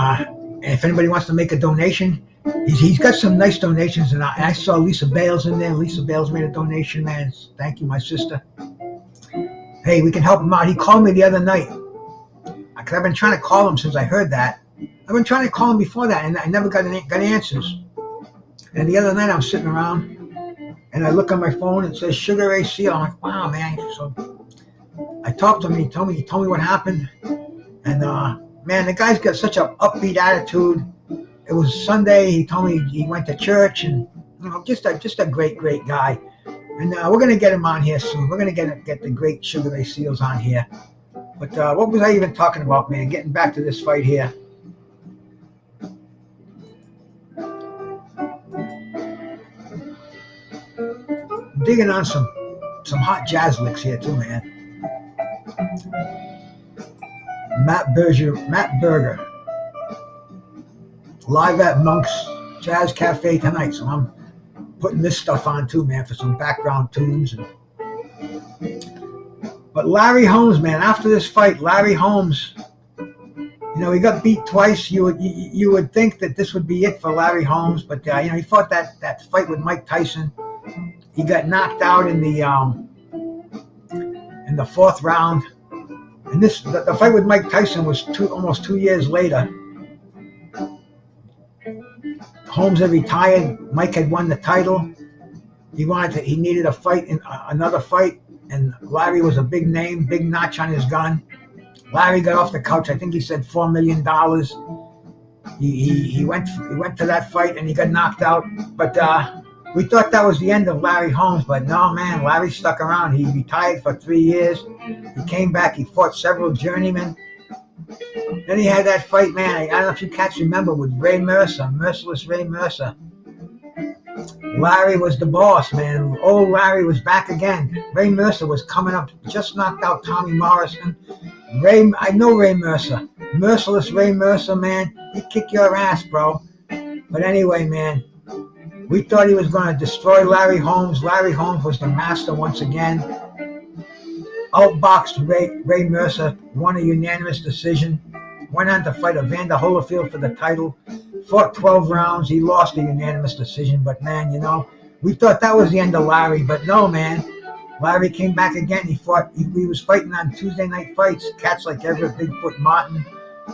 if anybody wants to make a donation, he's got some nice donations. And I saw Lisa Bales in there. Lisa Bales made a donation, man. Thank you, my sister. Hey, we can help him out. He called me the other night. Because I've been trying to call him since I heard that. I've been trying to call him before that, and I never got answers. And the other night I'm sitting around, and I look on my phone, and it says Sugar Ray Seal. I'm like, wow, man. So I talked to him, and he told me what happened. And man, the guy's got such an upbeat attitude. It was Sunday. He told me he went to church, and you know, just a great guy. And we're gonna get him on here soon. We're gonna get the great Sugar Ray Seals on here. But what was I even talking about, man? Getting back to this fight here. Digging on some hot jazz licks here too, man. Matt Berger, live at Monk's Jazz Cafe tonight. So I'm putting this stuff on too, man, for some background tunes. But Larry Holmes, man, after this fight, Larry Holmes, you know, he got beat twice. You would think that this would be it for Larry Holmes, but you know, he fought that fight with Mike Tyson. He got knocked out in the 4th round. And the fight with Mike Tyson was almost 2 years later. Holmes had retired. Mike had won the title. He needed a fight, another fight, and Larry was a big name, big notch on his gun. Larry got off the couch. I think he said $4 million. He went to that fight and he got knocked out. But we thought that was the end of Larry Holmes, but no, man, Larry stuck around. He retired for 3 years. He came back. He fought several journeymen. Then he had that fight, man. I don't know if you cats remember, with Ray Mercer, Merciless Ray Mercer. Larry was the boss, man. Old Larry was back again. Ray Mercer was coming up, just knocked out Tommy Morrison. I know Ray Mercer. Merciless Ray Mercer, man. He'd kick your ass, bro. But anyway, man, we thought he was going to destroy Larry Holmes. Larry Holmes was the master once again. Outboxed Ray Mercer, won a unanimous decision. Went on to fight Evander Holyfield for the title. Fought 12 rounds. He lost a unanimous decision. But, man, you know, we thought that was the end of Larry. But no, man. Larry came back again. He was fighting on Tuesday night fights. Cats like Everett Bigfoot Martin,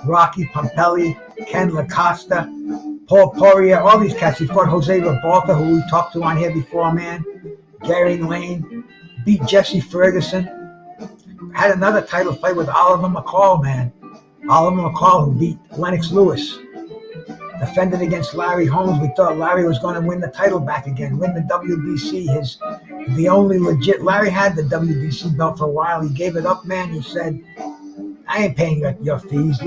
Rocky Pompelli, Ken LaCosta, Paul Poirier, all these cats. He fought Jose Rebalta, who we talked to on here before, man. Gary Lane. Beat Jesse Ferguson. Had another title fight with Oliver McCall, man. Oliver McCall, who beat Lennox Lewis. Defended against Larry Holmes. We thought Larry was going to win the title back again, win the WBC. The only legit. Larry had the WBC belt for a while. He gave it up, man. He said, I ain't paying your fees.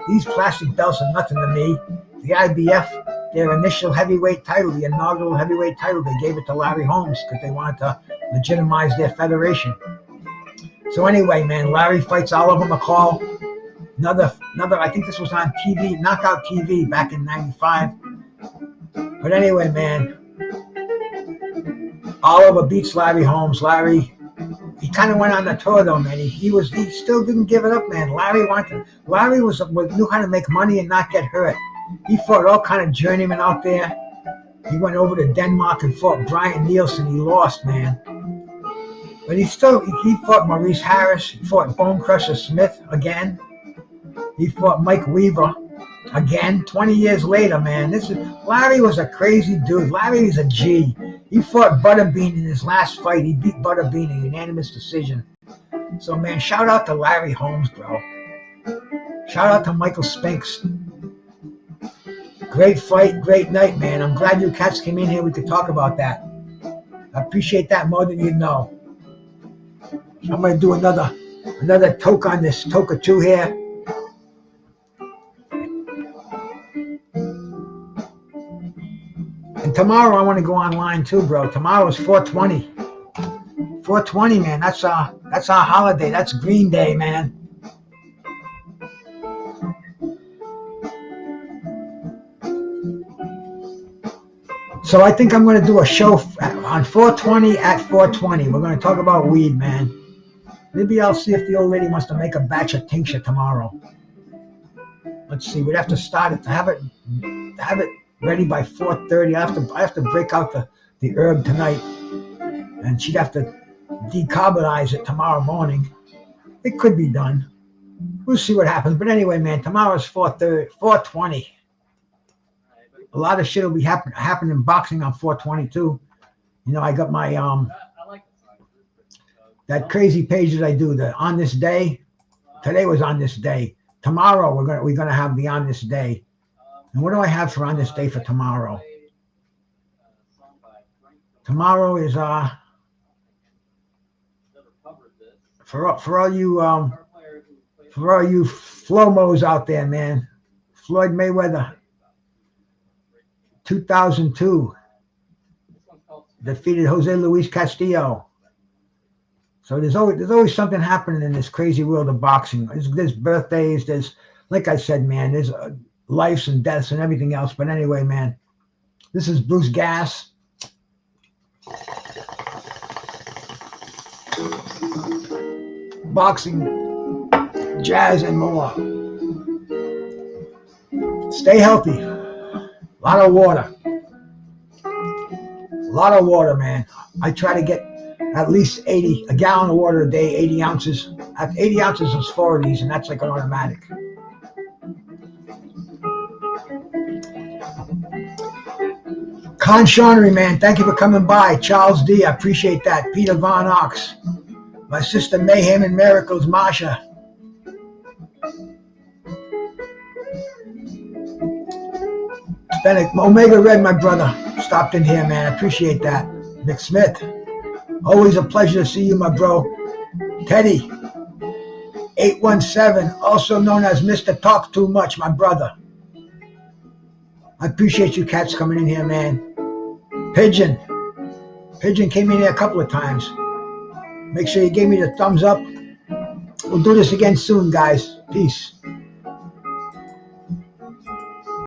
These plastic belts are nothing to me. The IBF, their initial heavyweight title, the inaugural heavyweight title, they gave it to Larry Holmes because they wanted to legitimize their federation. So anyway, man, Larry fights Oliver McCall. Another, I think this was on TV, Knockout TV back in '95. But anyway, man, Oliver beats Larry Holmes. Larry, he kind of went on the tour though, man. He still didn't give it up, man. Larry knew how to make money and not get hurt. He fought all kind of journeymen out there. He went over to Denmark and fought Brian Nielsen. He lost, man. But he fought Maurice Harris. He fought Bone Crusher Smith again. He fought Mike Weaver again 20 years later, man. Larry was a crazy dude. Larry is a G. He fought Butterbean in his last fight. He beat Butterbean in a unanimous decision. So, man, shout out to Larry Holmes, bro. Shout out to Michael Spinks. Great fight, great night, man. I'm glad you cats came in here. We could talk about that. I appreciate that more than you know. I'm going to do another toke on this Toka 2 here. And tomorrow I want to go online too, bro. Tomorrow is 420. 420, man. That's our holiday. That's Green Day, man. So I think I'm going to do a show on 420 at 420. We're going to talk about weed, man. Maybe I'll see if the old lady wants to make a batch of tincture tomorrow. Let's see. We'd have to start it to have it ready by 4:30. I have to break out the herb tonight, and she'd have to decarbonize it tomorrow morning. It could be done. We'll see what happens. But anyway, man, tomorrow's 4:20. A lot of shit will be happening in boxing on 420 too. You know, I got my that crazy page that I do, the On This Day. Today was On This Day. Tomorrow we're gonna have the On This Day. And what do I have for On This Day for tomorrow? Tomorrow is for all you Flomos out there, man. Floyd Mayweather, 2002, defeated Jose Luis Castillo. So there's always something happening in this crazy world of boxing. There's birthdays. There's, like I said, man, there's lives and deaths and everything else. But anyway, man, this is Bruce Gas. Boxing, jazz, and more. Stay healthy. A lot of water. A lot of water, man. I try to get at least a gallon of water a day, 80 ounces. 80 ounces is 4 of these, and that's like an automatic. Con Shawnery, man, thank you for coming by. Charles D, I appreciate that. Peter Von Ox. My sister Mayhem and Miracles, Masha. Bennett, Omega Red, my brother, stopped in here, man. I appreciate that. Nick Smith, always a pleasure to see you, my bro. Teddy, 817, also known as Mr. Talk Too Much, my brother. I appreciate you cats coming in here, man. Pigeon came in here a couple of times. Make sure you gave me the thumbs up. We'll do this again soon, guys. Peace.